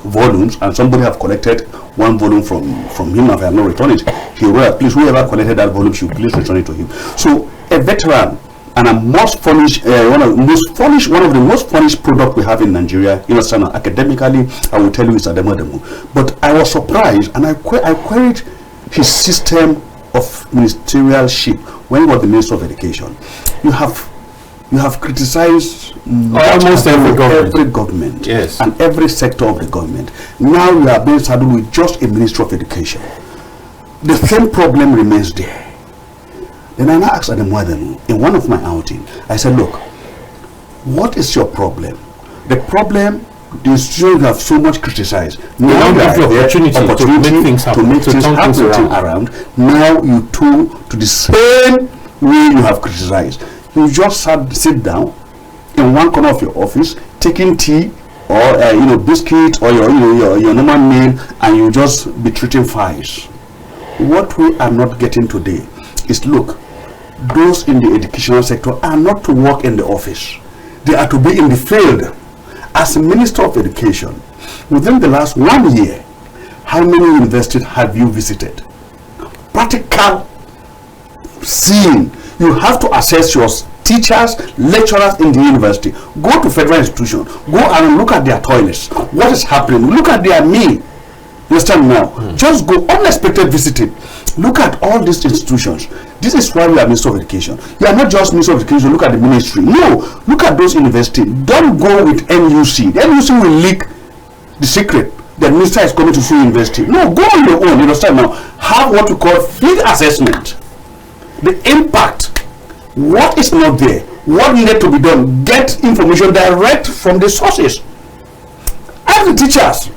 volumes, and somebody have collected one volume from him. If I have not returned it, he will, please, whoever collected that volume should please return it to him. So a veteran and a most furnished, one of the most furnished product we have in Nigeria, academically, I will tell you it's Adamu. But I was surprised, and I queried his system of ministerialship when he was the Minister of Education. You have criticized almost every government, yes, and every sector of the government. Now you are being saddled with just a Minister of Education. The same problem remains there. Then I asked Adamu in one of my outings, I said, look, what is your problem? The problem the institutions have so much criticized. Now you have the opportunity to make things happen around. Now you to the same way you have criticized. You just sit down in one corner of your office, taking tea or biscuit or your normal meal, and you just be treating files. What we are not getting today is, look, those in the educational sector are not to work in the office. They are to be in the field. As a Minister of Education, within the last 1 year, how many universities have you visited? Practical seeing. You have to assess your teachers, lecturers in the university. Go to federal institutions. Go and look at their toilets. What is happening? Look at their meal. You understand now? Just go unexpected visiting. Look at all these institutions. This is why we are Minister of Education. You are not just Minister of Education, look at the ministry. No, look at those universities. Don't go with NUC. The NUC will leak the secret. The minister is coming to full university. No, go on your own. You understand now? Have what we call field assessment. The impact. What is not there? What needed to be done? Get information direct from the sources. Ask the teachers.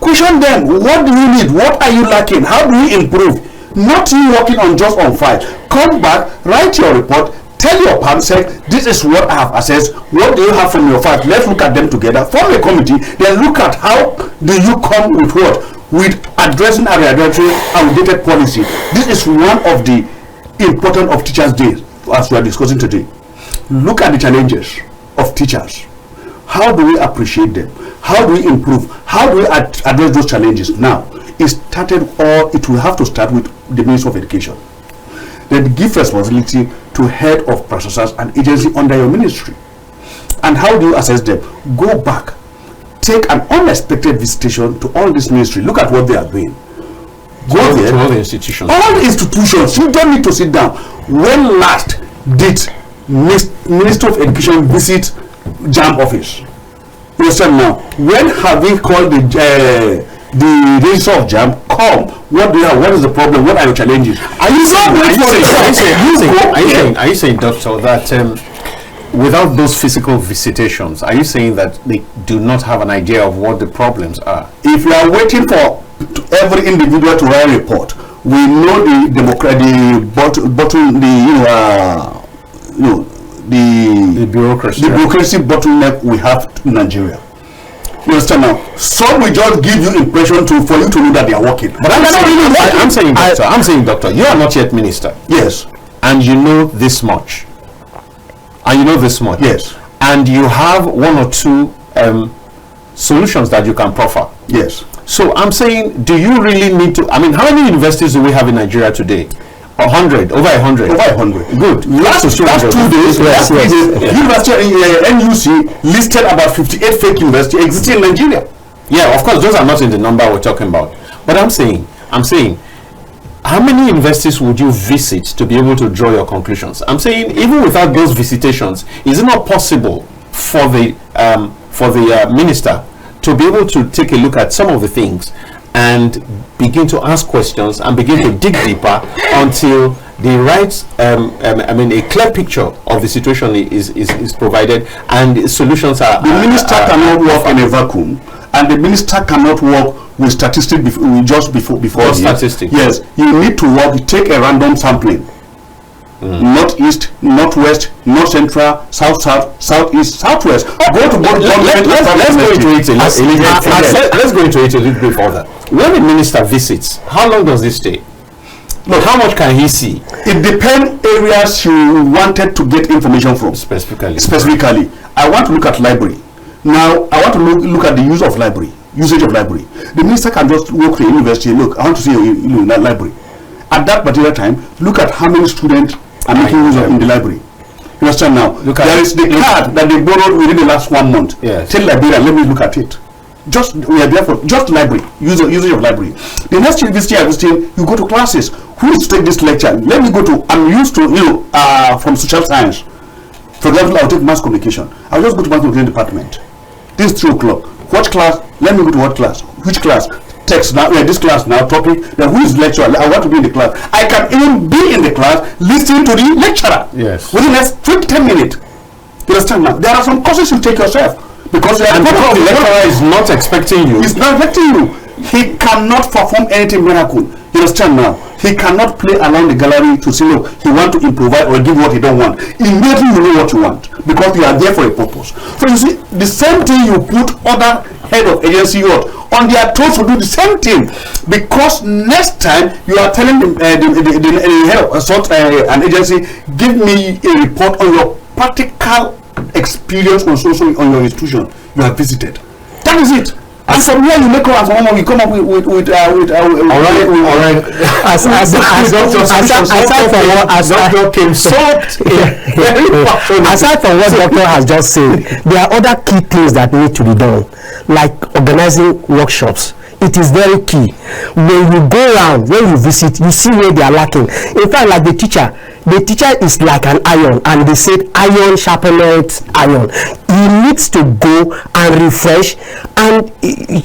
Question them. What do you need? What are you lacking? How do we improve? Not you working on just on file. Come back, write your report, tell your parents, this is what I have assessed. What do you have from your file? Let's look at them together. Form a committee. Then look at how do you come with what? With addressing irregularity and outdated policy. This is one of the important of Teachers' Day as we are discussing today. Look at the challenges of teachers. How do we appreciate them? How do we improve? How do we address those challenges? Now, it will have to start with the Ministry of Education. Then give responsibility to head of processors and agency under your ministry. And how do you assess them? Go back. Take an unexpected visitation to all this ministry. Look at what they are doing. Go there. To all the institutions. All the institutions. You don't need to sit down. When last did Minister of Education visit JAM office? You understand now? When have we called the registrar of JAM? Come. What do you have? What is the problem? What are your challenges? Are you saying, Doctor, that without those physical visitations, are you saying that they do not have an idea of what the problems are? If you are waiting for every individual to write a report, we know the bureaucracy bottleneck we have in Nigeria. You understand now? Some will just give you impression for you to know that they are working. But I'm saying, doctor, you are not yet minister. Yes. And you know this much. Yes. And you have one or two solutions that you can proffer. Yes. So I'm saying, do you really need to? I mean, how many universities do we have in Nigeria today? 100, over 100. Over 100. Good. Last 2 days, University NUC listed about 58 fake universities existing in Nigeria. Yeah, of course, those are not in the number we're talking about. But I'm saying, how many universities would you visit to be able to draw your conclusions? I'm saying, even without those visitations, is it not possible for the minister to be able to take a look at some of the things and begin to ask questions and begin to dig deeper until the right, a clear picture of the situation is provided and solutions are. The minister cannot work in a vacuum, and the minister cannot work with statistics before statistics. Yes, you need to work. Take a random sampling. Northeast, northwest, north central, south, southeast, southwest. Go to both. Let's go into it a little bit further. When the minister visits, how long does he stay? Look, how much can he see? It depends areas you wanted to get information from. Specifically, I want to look at library. Now, I want to look at the usage of library. The minister can just walk to a university and look, I want to see you in that library. At that particular time, look at how many students are making use of in the library. You understand now? There is the card that they borrowed within the last 1 month. Yes. Tell librarian, let me look at it. We are there for just library, usage of library. The next university, you go to classes. Who is to take this lecture? Let me go to, I'm used to, from social science. For example, I'll take mass communication. I'll just go to mass communication department. This is 3 o'clock. What class? Let me go to what class? Which class? Text now, this class now, topic. Then who is lecturer? I want to be in the class. I can even be in the class listening to the lecturer. Yes. Within the next 10 minutes. You understand now? There are some courses you take yourself. Because the lecturer is not expecting you. He's not expecting you. He cannot perform anything miracle. You understand now? He cannot play around the gallery to say, look, he want to improvise or give what he don't want. Immediately you know what you want because you are there for a purpose. So you see, the same thing you put other head of agency on their toes to do the same thing, because next time you are telling the head of an agency, give me a report on your practical experience on your institution you have visited. That is it. And from here you make up you come up with all right. Aside from what Doctor has just said, there are other key things that need to be done, like organizing workshops. it is very key. When you go around, when you visit, you see where they are lacking. In fact, like the teacher is like an iron, and they said iron sharpeneth iron. He needs to go and refresh and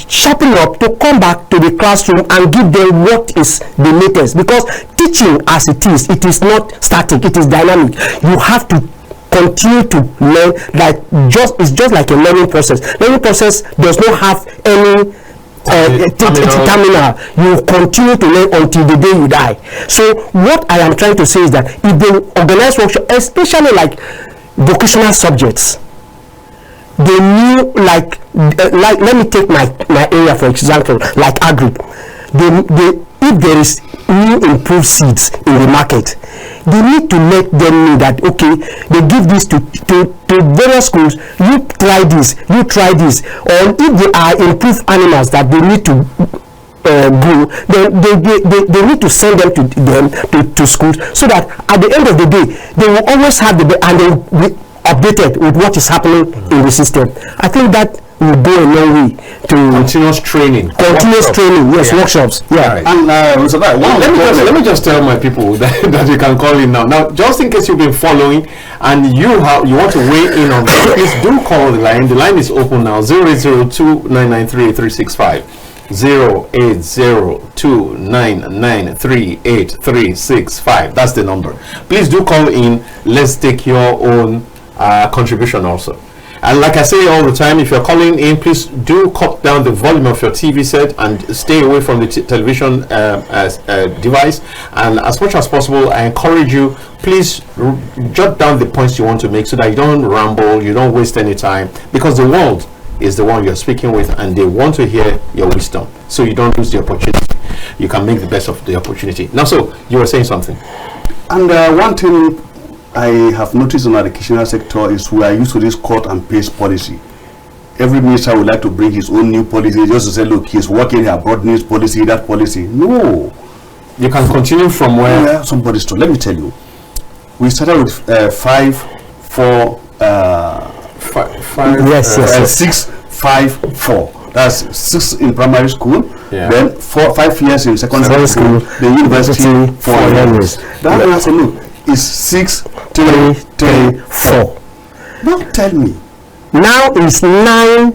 sharpen up to come back to the classroom and give them what is the latest, because teaching as it is not static, it is dynamic. You have to continue to learn. It's just like a learning process. Learning process does not have any terminal. You continue to learn until the day you die. So what I am trying to say is that if they organize workshop, especially like vocational subjects, they knew like let me take my area for example, like agri. If there is new improved seeds in the market, they need to let them know that okay, they give this to various schools. You try this, or if they are improved animals that they need to grow, then they need to send them to schools, so that at the end of the day they will always have and they will be updated with what is happening in the system. I think that will go a long way to continuous training. Yes, workshops. Yeah. Right. And let me just tell my people that you can call in now. Now, just in case you've been following and you want to weigh in on this, please do call the line. The line is open now. 08029938365. 08029938365. That's the number. Please do call in. Let's take your own contribution also. And like I say all the time, if you're calling in, please do cut down the volume of your TV set and stay away from the television device. And as much as possible, I encourage you, please jot down the points you want to make so that you don't ramble, you don't waste any time, because the world is the one you're speaking with and they want to hear your wisdom, so you don't lose the opportunity. You can make the best of the opportunity. Now, so you were saying something. And one thing I have noticed in the educational sector is we are used to this cut and paste policy. Every minister would like to bring his own new policy just to say, look, he's working here, brought this policy, that policy. No. You can continue from where somebody's to. Let me tell you. We started with 5, 4, 6, 5, 4. That's 6 in primary school, then 5 years in secondary school, the university 4 years. That one has a look. Is 6, 3, 3, 4. Now tell me. Now it's 9,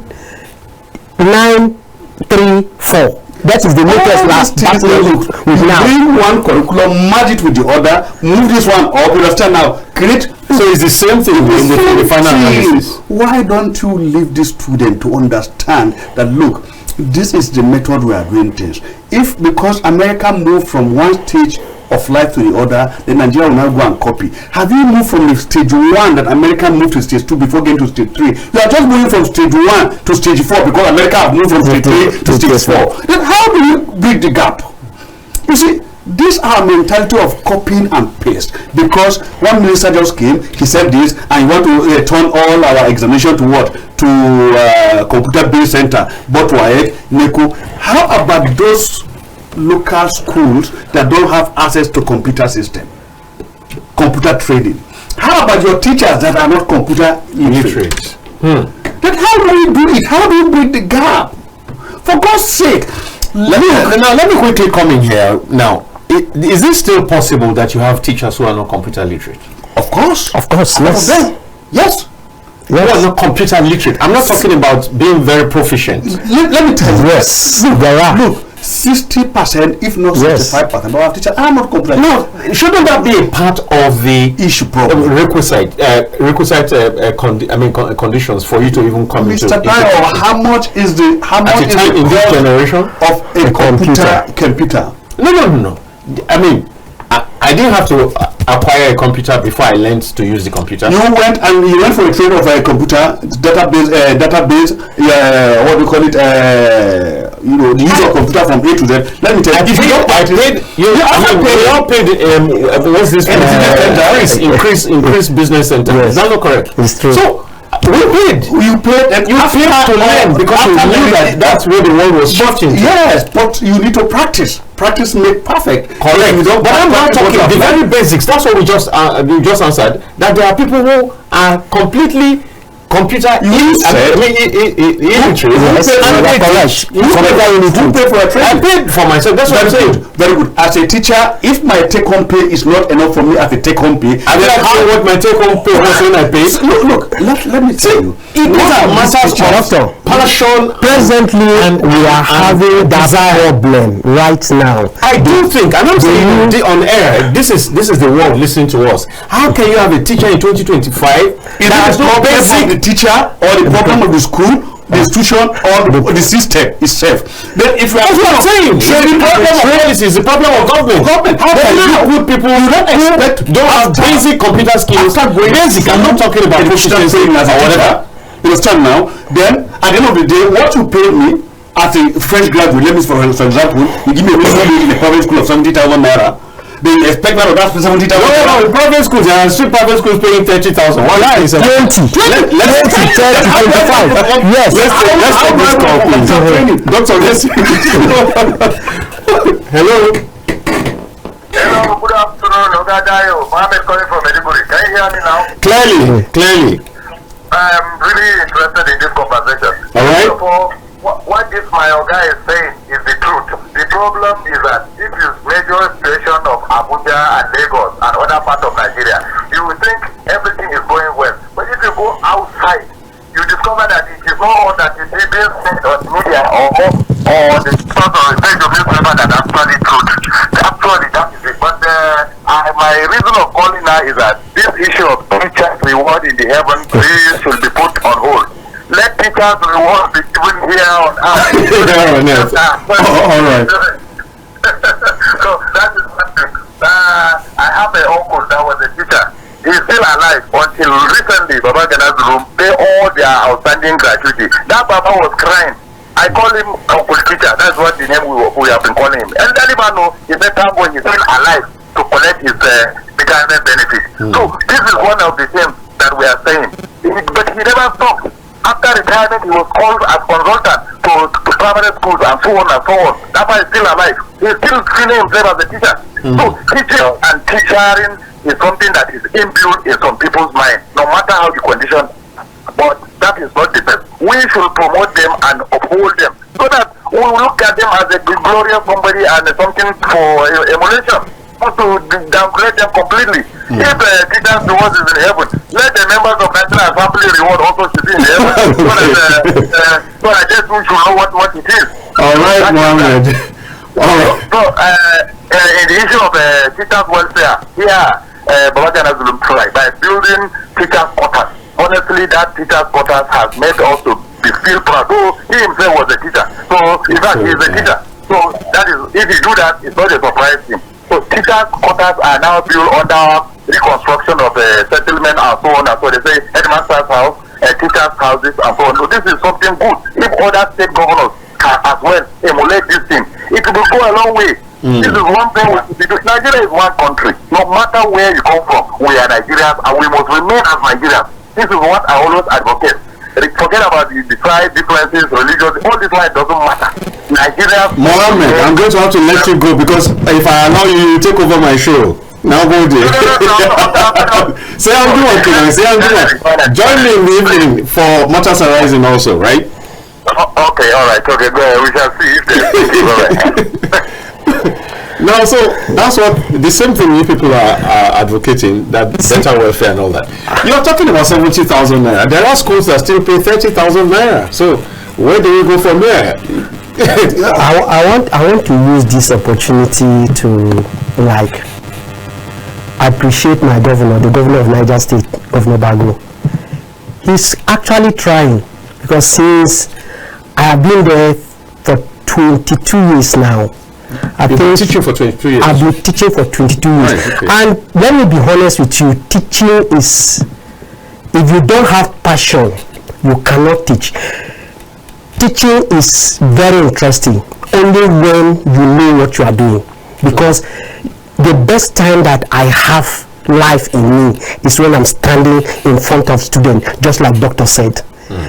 3, 4. That is the latest last look. Bring one curriculum, merge it with the other, move this one up, you understand now, create. So it's the same thing in the final analysis. Why don't you leave the student to understand that, look, this is the method we are doing things. If because America moved from one stage of life to the other, then Nigeria will now go and copy. Have you moved from stage 1 that America moved to stage 2 before getting to stage 3? You are just moving from stage 1 to stage 4 because America have moved from stage 3 to stage 4. Then how do you bridge the gap? You see, this our mentality of copying and paste, because one minister just came, he said this, and you want to turn all our examination to what? To computer-based center, but NECO. How about those local schools that don't have access to computer system, computer training? How about your teachers that are not computer literate? Then how do we do it? How do we bridge the gap? For God's sake. Let me quickly come in here now. Is it still possible that you have teachers who are not computer literate? Of course, yes. Yes. Who are not computer literate. I'm not talking about being very proficient. Let me tell you. Yes, there are. Look, 60%, if not 65% of our teachers are not computer literate. No, shouldn't that be a part of the issue problem? Conditions for you to even come into Mr. Tayo, how much is the in this generation of a computer? No. I mean, I didn't have to acquire a computer before I learned to use the computer. You went for a training of a computer database. What do you call it? The use of computer from A to Z. Let me tell you, if you don't paid, we all paid. What's this? Increase business center. Yes. Is that not correct? It's true. So we paid. You paid, and you paid to learn because you knew that's where the world was shifting. Yes, but you need to practice. Practice make perfect. Correct. But I'm not talking the very basics. That's what we just answered. That there are people who are completely computer illiteracy. I paid for myself. That's what I'm saying. Very good. As a teacher, if my take-home pay is not enough for me as a take-home pay, I don't know what my take-home pay was when I paid. Look, let me tell you. It matters of passion. Presently, we are having that problem right now. I do think, and I'm saying on air, this is the world listening to us. How can you have a teacher in 2025 that has no basic the teacher or the problem of the school, the institution, or the system itself? Then if you are saying, the problem of policy is the problem of government. How can you put people who don't have basic computer skills? Basic, I'm not talking about proficiency or whatever. You understand now? Then at the end of the day, what you pay me as a fresh graduate, let me for example, you give me a resume in a private school of 70,000 naira. They expect that of that 70,000. No, private schools, there are still private schools paying 30,000. What is 20, 30, 25. Yes. Let's take this call, please. Doctor, let's. Hello. Hello, good afternoon. Ogadayo. Mohammed calling from Medjugorje. Can you hear me now? Clearly. I'm really interested in this conversation. All right. First of all, what this my guy is saying is the truth. The problem is that if you measure the situation of Abuja and Lagos and other parts of Nigeria, you will think everything is going well. But if you go outside, you discover that it is not all that is being said on media or the sort of page of newspaper that actually truth. Actually, that is it. But my reason of calling now is that this issue of teachers' reward in the heaven really should be put on hold. Let teachers reward be given here on earth. All right. So that is something. I have an uncle that was a teacher. He's still alive until recently. Baba Gana's room pay all their outstanding gratuity. That Baba was crying. I call him Uncle Teacher. That's what the name we have been calling him. And Dalibano, he said that boy is still alive to collect his retirement benefit. So this is one of the things that we are saying. But he never stopped. After retirement, he was called as consultant to primary schools and so on and so on. That boy is still alive. He's still feeling himself as a teacher. So teaching and teaching is something that is imbued in some people's mind, no matter how the condition. But that is not the best. We should promote them and uphold them so that we will look at them as a glorious somebody and something for emulation, not to downgrade them completely. If teachers' reward is in heaven, let the members of National Assembly reward also should be in heaven. So I guess we should know what it is. All right, Mohammed. So in the issue of teachers' welfare, here, Babagana Zulum try by building teachers' quarters. Honestly, that teacher's quarters has made us to feel proud. So he himself was a teacher. So in fact, he is a teacher. So that is, if you do that, it's not a surprise to him. So teachers' quarters are now built under reconstruction of settlement and so on. And so they say headmaster's house, teachers' houses and so on. So this is something good. If other state governors can as well emulate this thing, it will go a long way. This is one thing we should be doing. Nigeria is one country. No matter where you come from, we are Nigerians and we must remain as Nigerians. This is what I always advocate. Forget about the tribe differences, religions, all this life doesn't matter. Nigeria. Mohammed, I'm going to have to let you go because if I allow you, you take over my show. Now go there. Say I'm doing okay. Say I'm doing. Join me in the evening for Matters Arising also, right? Okay, all right. Okay, go ahead. We shall see if there's No, so that's what the same thing you people are advocating, that better welfare and all that. You're talking about 70,000 naira. There are schools that still pay 30,000 naira. So where do we go from there? I want to use this opportunity to appreciate my governor, the governor of Niger State, Governor Bago. He's actually trying, because since I have been there for 22 years now. You've been teaching for 22 years? I've been teaching for 22 years. Right, okay. And let me be honest with you, teaching is, if you don't have passion, you cannot teach. Teaching is very interesting only when you know what you are doing. Because the best time that I have life in me is when I'm standing in front of students, just like Doctor said.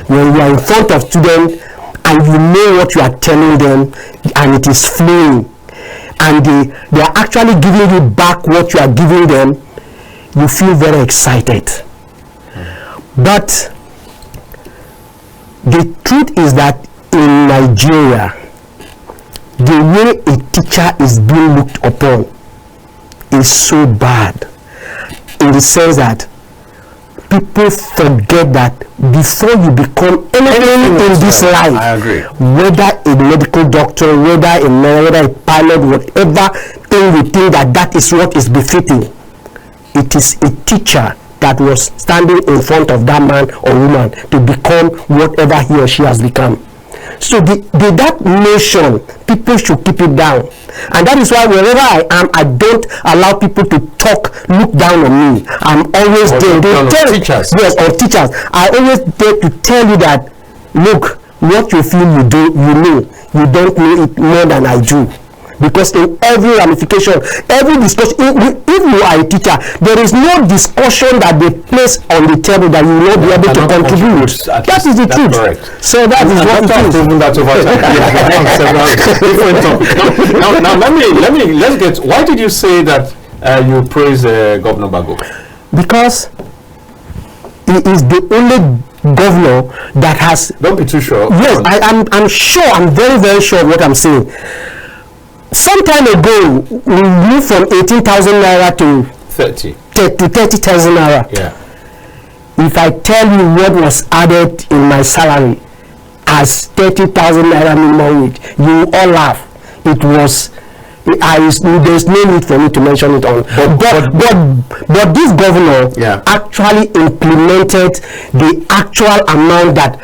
When you are in front of students and you know what you are telling them and it is flowing, and they are actually giving you back what you are giving them, you feel very excited. But The truth is that in Nigeria, the way a teacher is being looked upon is so bad, in the sense that people forget that before you become anything in this life, I agree. whether a medical doctor, whether a lawyer, whether a pilot, whatever thing we think that is what is befitting, it is a teacher that was standing in front of that man or woman to become whatever he or she has become. So that notion, people should keep it down. And that is why wherever I am, I don't allow people to look down on me. I'm always there to tell teachers. Yes, or teachers. I always there to tell you that, look, what you feel you do, you know. You don't know it more than I do. Because in every ramification, every discussion, if you are a teacher, there is no discussion that they place on the table that you will not be able to contribute. That is the truth. Correct. So that is what it is. That over time. Now let's get. Why did you say that you praise Governor Bago? Because he is the only governor that has. Don't be too sure. Yes, I'm sure. I'm very, very sure of what I'm saying. Some time ago, we moved from 18,000 naira to 30,000 naira. Yeah. If I tell you what was added in my salary as 30,000 naira minimum wage, you will all laugh. It was. There's no need for me to mention it on. But this governor actually implemented the actual amount that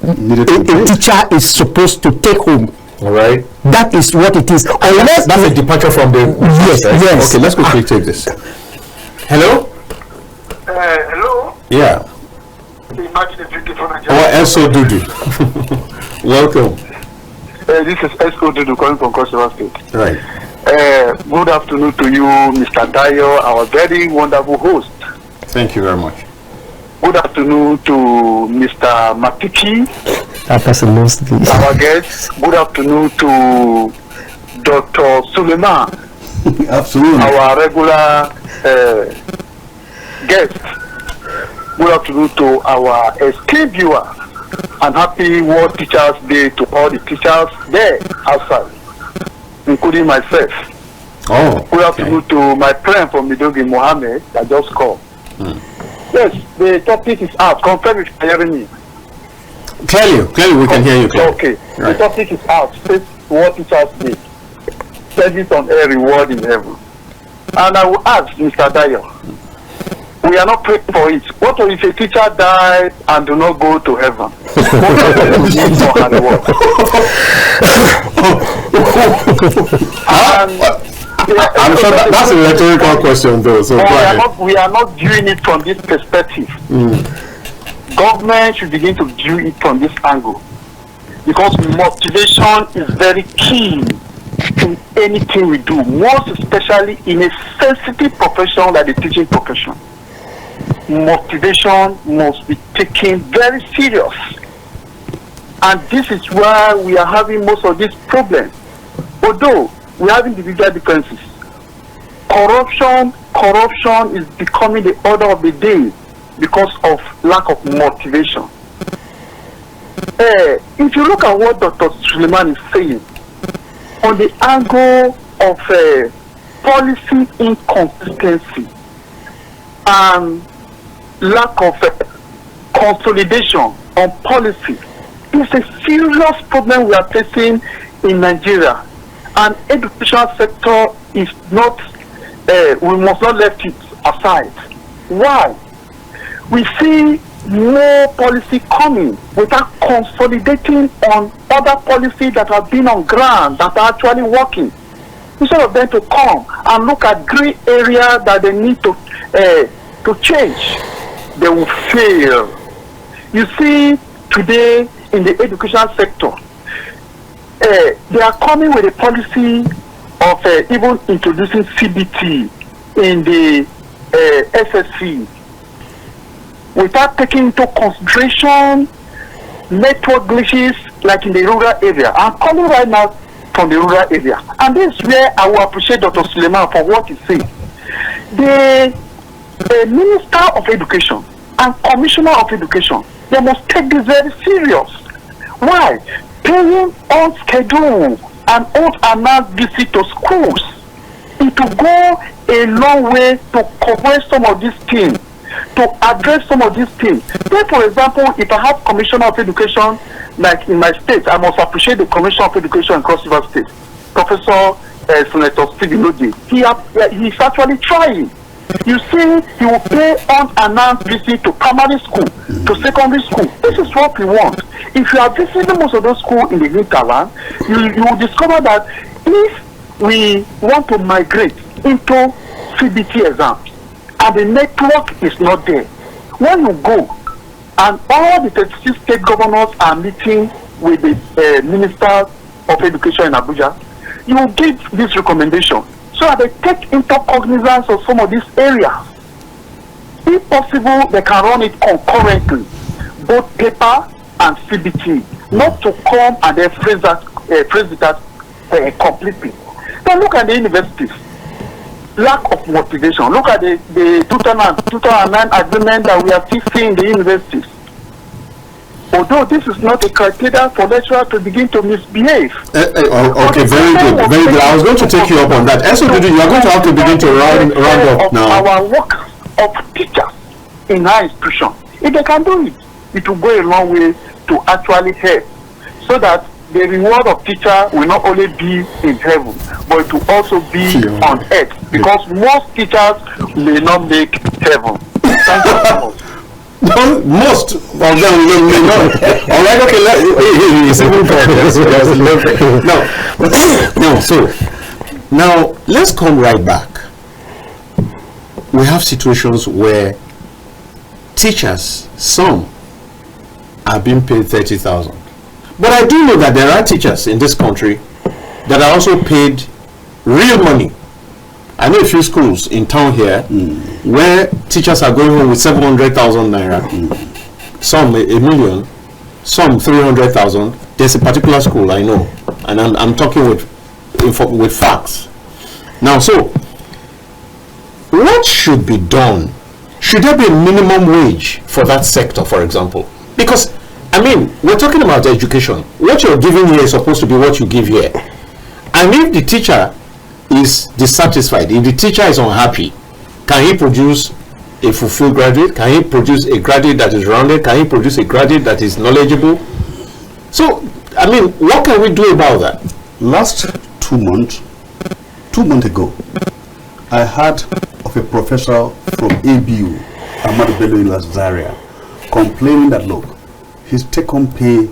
a teacher is supposed to take home. All right. That is what it is. Unless that's a departure from the. Yes. Right? Yes. Okay, let's quickly take this. Hello. Hello. Yeah. S.O. Dudu. Welcome. This is S.O. Dudu calling from Cross River State. Right. Good afternoon to you, Mr. Dayo, our very wonderful host. Thank you very much. Good afternoon to Mr. Matiki, that person knows this. Our guest. Good afternoon to Dr. Suleiman, Absolutely. Our regular guest. Good afternoon to our esteemed viewer, and happy World Teachers Day to all the teachers there outside, including myself. Oh. Good afternoon to my friend from Midogi, Mohammed, that just called. Yes, the topic is out. Confirm if you hear me. Clearly, we can hear you clearly. Okay, right. The topic is out. State World Teachers Day. Service on air, reward in heaven. And I will ask Mr. Dayo, we are not praying for it. What if a teacher dies and do not go to heaven? What does it mean for her reward? I'm sure that's a rhetorical question, though. So we are not viewing it from this perspective. Government should begin to view it from this angle, because motivation is very key in anything we do, most especially in a sensitive profession like the teaching profession. Motivation must be taken very serious, and this is why we are having most of these problems. Although we have individual differences, corruption is becoming the order of the day because of lack of motivation. If you look at what Dr. Suleiman is saying on the angle of policy inconsistency and lack of consolidation on policy, it's a serious problem we are facing in Nigeria. And education sector is not, we must not let it aside. Why? We see more policy coming without consolidating on other policies that have been on ground that are actually working. Instead of them to come and look at gray area that they need to change, they will fail. You see, today in the education sector, they are coming with a policy of even introducing CBT in the SSC without taking into consideration network glitches like in the rural area. I'm coming right now from the rural area, and this is where I will appreciate Dr. Suleiman for what he said. The Minister of Education and Commissioner of Education, they must take this very serious. Why? Paying unscheduled and unannounced visit to schools, it will go a long way to cover some of these things, to address some of these things. Take for example, if I have Commissioner of Education, like in my state, I must appreciate the Commissioner of Education in Cross River State, Professor Senator Stephen Odi. He's actually trying. You see, he will pay unannounced visit to primary school, to secondary school. This is what we want. If you are visiting most of those schools in the hinterland, you will discover that if we want to migrate into CBT exams and the network is not there, when you go and all the 36 state governors are meeting with the Minister of Education in Abuja, you will give this recommendation so that they take into cognizance of some of these areas. If possible, they can run it concurrently, both paper and CBT, not to come and then phrase it completely. Then look at the universities. Lack of motivation. Look at the 2009 agreement that we are still seeing in the universities. Although this is not a criteria for lecturers to begin to misbehave. Okay, very good, very good. I was going to take you up on that. You are going to have to begin to round up now. Our work of teachers in our institution, if they can do it, it will go a long way to actually help, so that the reward of teacher will not only be in heaven, but it will also be on earth, because most teachers may not make heaven. Thank you so much. Most of them may not. All right, okay. So now let's come right back. We have situations where teachers, some are being paid 30,000, but I do know that there are teachers in this country that are also paid real money. I know a few schools in town here where teachers are going home with 700,000 naira, some a million, some 300,000. There's a particular school I know, and I'm talking with facts. Now, so what should be done? Should there be a minimum wage for that sector, for example? Because I mean, we're talking about education. What you're giving here is supposed to be what you give here, and if the teacher is dissatisfied, if the teacher is unhappy, can he produce a fulfilled graduate? Can he produce a graduate that is rounded? Can he produce a graduate that is knowledgeable? So, I mean, what can we do about that? Last 2 months ago, I heard of a professor from ABU, Ahmad Bello in Zaria, complaining that, look, his take-home pay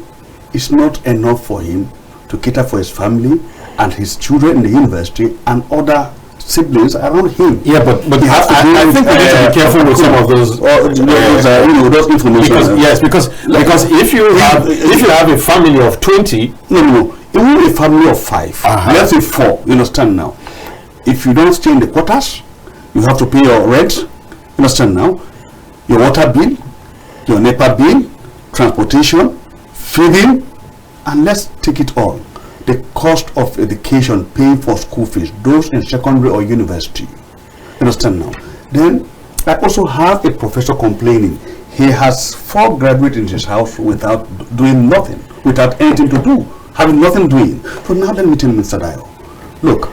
is not enough for him to cater for his family and his children in the university and other siblings around him. Yeah, but he has to I think we need to be careful with some of those. Those information. Because if you have a family of 20, even a family of 5, let's say 4. You understand now? If you don't stay in the quarters, you have to pay your rent. You understand now? Your water bill, your NEPA bill, transportation, feeding, and let's take it all. The cost of education, paying for school fees, those in secondary or university. You understand now? Then I also have a professor complaining. He has 4 graduates in his house without doing nothing, without anything to do, having nothing doing. So now let me tell you, Mr. Dio, look,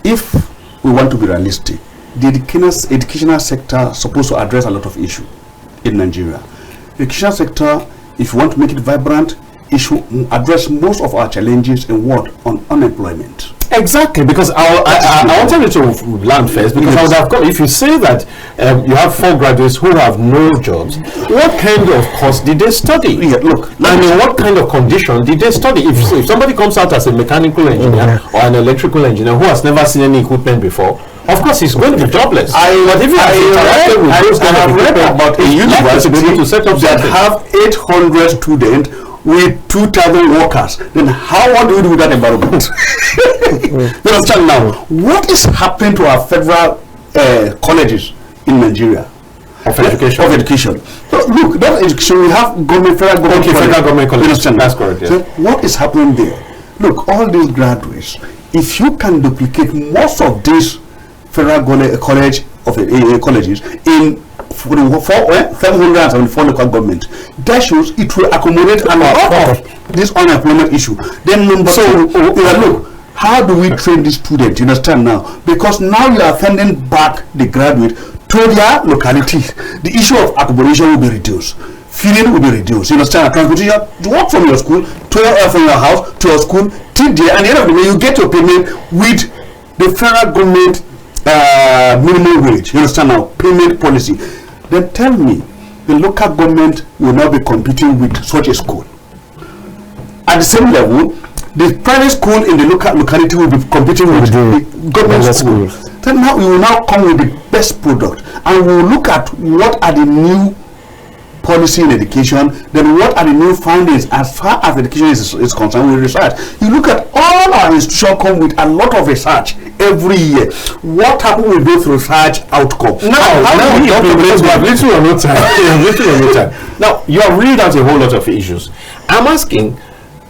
if we want to be realistic, the educational sector is supposed to address a lot of issues in Nigeria. The educational sector, if you want to make it vibrant, it should address most of our challenges in what? On unemployment. Exactly, because I wanted you to land first, because I would have come, if you say that you have 4 graduates who have no jobs, what kind of course did they study? Yeah, look, I mean, what kind of condition did they study? If somebody comes out as a mechanical engineer or an electrical engineer who has never seen any equipment before, of course he's going to be jobless. But if you have read about a university to set up that have 800 students with 2,000 workers, then how do we do with that environment? You understand now? What is happening to our federal colleges in Nigeria? Of education. So look, that education, we have federal government colleges. That's correct. Yeah. So what is happening there? Look, all these graduates, if you can duplicate most of these federal colleges in 774 local government. That shows it will accommodate a lot of this unemployment issue. Then number two, look, how do we train the students? You understand now? Because now you are sending back the graduate to their locality. The issue of accommodation will be reduced. Feeding will be reduced. You understand? Transportation, to work from your school, from your house to your school, till there, and at the end of the day, you get your payment with the federal government minimum wage. You understand now? Payment policy. Then tell me, the local government will now be competing with such a school. At the same level, the private school in the locality will be competing with the government school. Then now we will now come with the best product, and we will look at what are the new policy in education, then what are the new findings as far as education is concerned with research. You look at all our institutions come with a lot of research every year. What happened with those research outcomes? Now you have read out a whole lot of issues. I'm asking,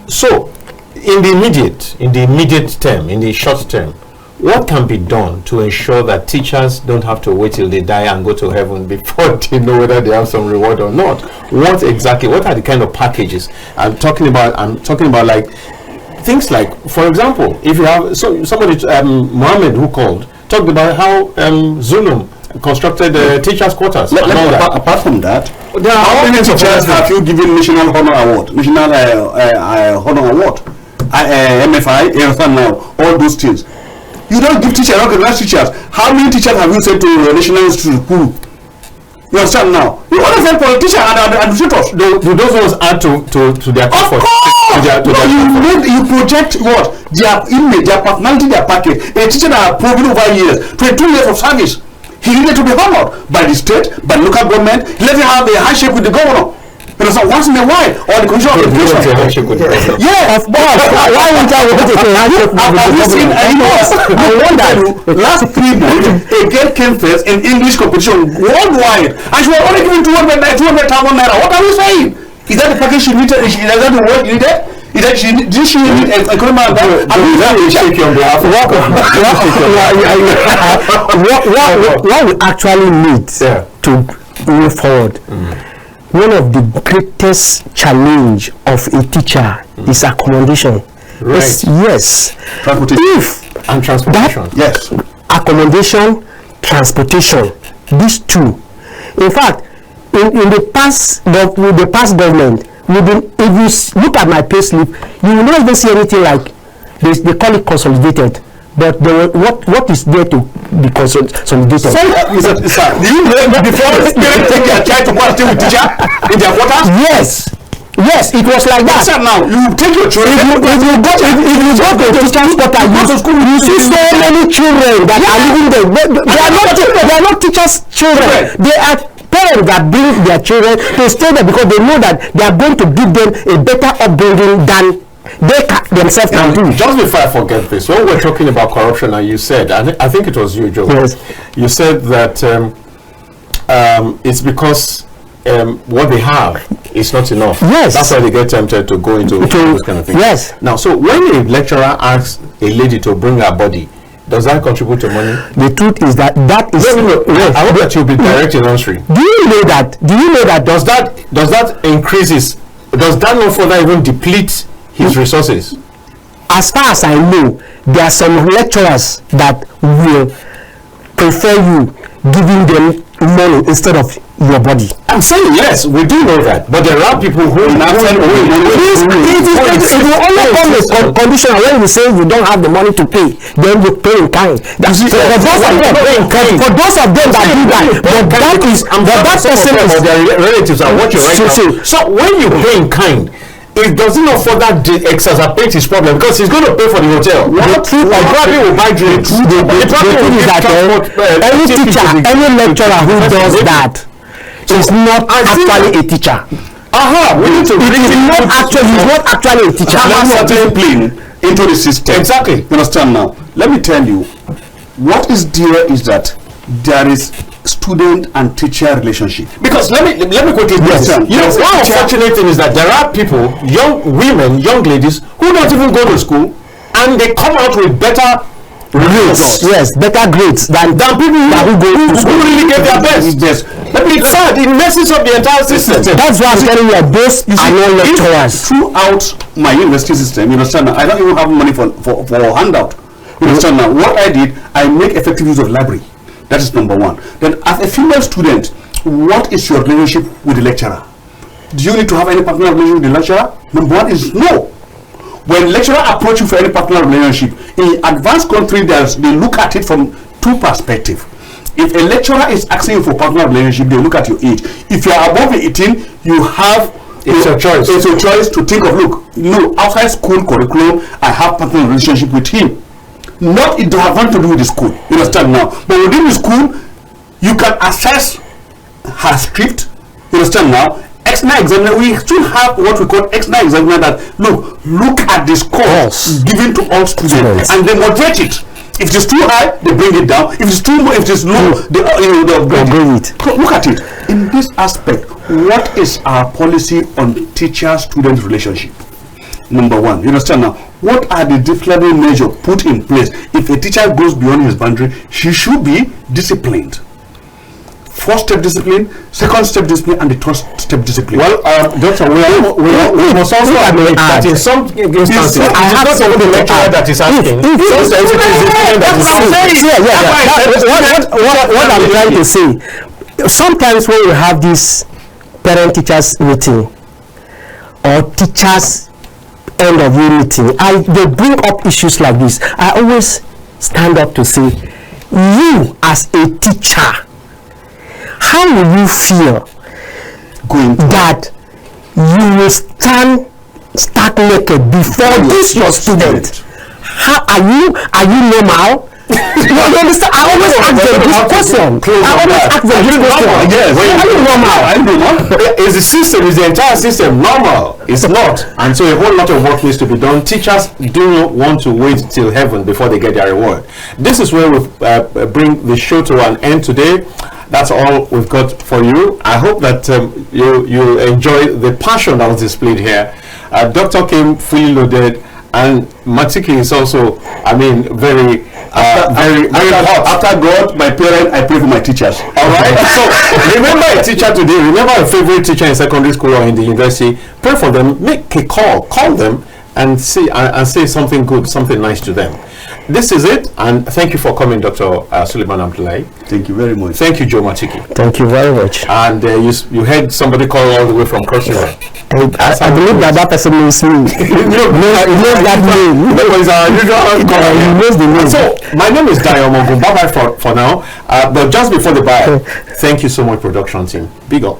so in the immediate term, in the short term, what can be done to ensure that teachers don't have to wait till they die and go to heaven before they know whether they have some reward or not? What are the kind of packages I'm talking about? Like things like, for example, if you have somebody, Mohammed, who talked about how Zulum constructed teachers' quarters. Apart from that, how many teachers have you given National Honor Award, Honor Award, MFI, now, all those things? You don't give teachers, recognize teachers. How many teachers have you sent to the national school? You understand now? You understand politicians and administrators. Do those ones add to their comfort? You project what? Their image, their personality, their package. A teacher that have proven over years, 22 years of service, he needed to be honored by the state, by the local government. Let him have a handshake with the governor. You know, once in a while, or the commission of education. Yeah, of course. Why won't I want to handshake with the governor? I wonder, last 3 months, a girl came first in English competition worldwide, and she was only given 200,000 naira. What are you saying? Is that the package she needed? Is that the word she needed? Did she need economic? What we actually need to move forward. One of the greatest challenge of a teacher is accommodation. Right. Yes. Transportation. Yes. Accommodation, transportation. These two. In fact, in the past government, if you look at my pay slip, you will not even see anything like this. They call it consolidated. But what is there to be consolidated? So, do you know before parents take their child to go and stay with teacher in their quarters? Yes, it was like that. Now you take your children. If you go to teacher's quarter, you see so many children that are living there. They are not teachers' children. They are parents that bring their children to stay there because they know that they are going to give them a better upbringing than they themselves can do. Just before I forget this, when we're talking about corruption, and you said, I think it was you, Joe. Yes. You said that it's because what they have is not enough. Yes. That's why they get tempted to go into those kind of things. Yes. Now, so when a lecturer asks a lady to bring her body, does that contribute to money? The truth is that is. I hope that you'll be direct in answering. Do you know that? Does that increases? Does that not further even deplete his resources? As far as I know, there are some lecturers that will prefer you giving them money instead of your body. I'm saying yes, we do know that, but there are people who it will only come with condition when you say you don't have the money to pay, then you pay in kind. For those of them that do that, but that person is their relatives are watching right now. So when you pay in kind, it doesn't not further exacerbate his problem because he's going to pay for the hotel. The probably will buy drinks. The problem is that any teacher, any lecturer who does that is not actually a teacher. We need to he's not actually a teacher. Certain plane into the system. Exactly. You understand now? Let me tell you, what is there is that there is student and teacher relationship. Because let me quickly understand. You know, one unfortunate thing is that there are people, young women, young ladies, who don't even go to school, and they come out with better grades. Yes, better grades than people who really get their best. Yes. But it's sad, it messes up the entire system. That's why I'm telling you, those are not lecturers. Throughout my university system, you understand now, I don't even have money for a handout. You understand now, what I did, I make effective use of library. That is number one. Then as a female student, what is your relationship with the lecturer? Do you need to have any partner relationship with the lecturer? Number one is no. When lecturer approach you for any partner relationship, in advanced country, they look at it from two perspectives. If a lecturer is asking you for partner relationship, they look at your age. If you are above 18, you have it's your choice. It's your choice to think of, look, outside school curriculum, I have partner relationship with him. Not it have nothing to do with the school. You understand now? But within the school, you can assess her script. You understand now? External examiner, we still have what we call external examiner that look at the scores given to all students and they moderate it. If it's too high, they bring it down. If it's too low, if it's low, they'll bring it. Look at it. In this aspect, what is our policy on teacher-student relationship? Number one, you understand now? What are the disciplinary measures put in place? If a teacher goes beyond his boundary, she should be disciplined. First step discipline, second step discipline, and the third step discipline. Well, Doctor, we must also admit that in some instances, it is not only the lecturer that is asking. What I'm trying to say, sometimes when we have this parent-teachers meeting or teachers end of year meeting, they bring up issues like this. I always stand up to say, you as a teacher, how will you feel that you will stand stark naked before this your student? How are you normal? You understand? I always ask them this question. Yes. Are you normal? Is the system, is the entire system normal? It's not. And so a whole lot of work needs to be done. Teachers do not want to wait till heaven before they get their reward. This is where we bring the show to an end today. That's all we've got for you. I hope that you enjoy the passion that was displayed here. Doctor came fully loaded, and Matiki is also, very hot. After God, my parent, I pray for my teachers. All right. So remember a teacher today. Remember a favorite teacher in secondary school or in the university. Pray for them. Make a call them, and say something good, something nice to them. This is it, and thank you for coming, Dr. Suleiman Abdullah. Thank you very much. Thank you, Joe Matiki. Thank you very much. And you heard somebody call all the way from Cross River. I believe that person knows me. He knows that name. That was our usual call. He knows the name. So, my name is Dayo Mogu. Bye-bye for now. But just before the bye, thank you so much, production team. Big up.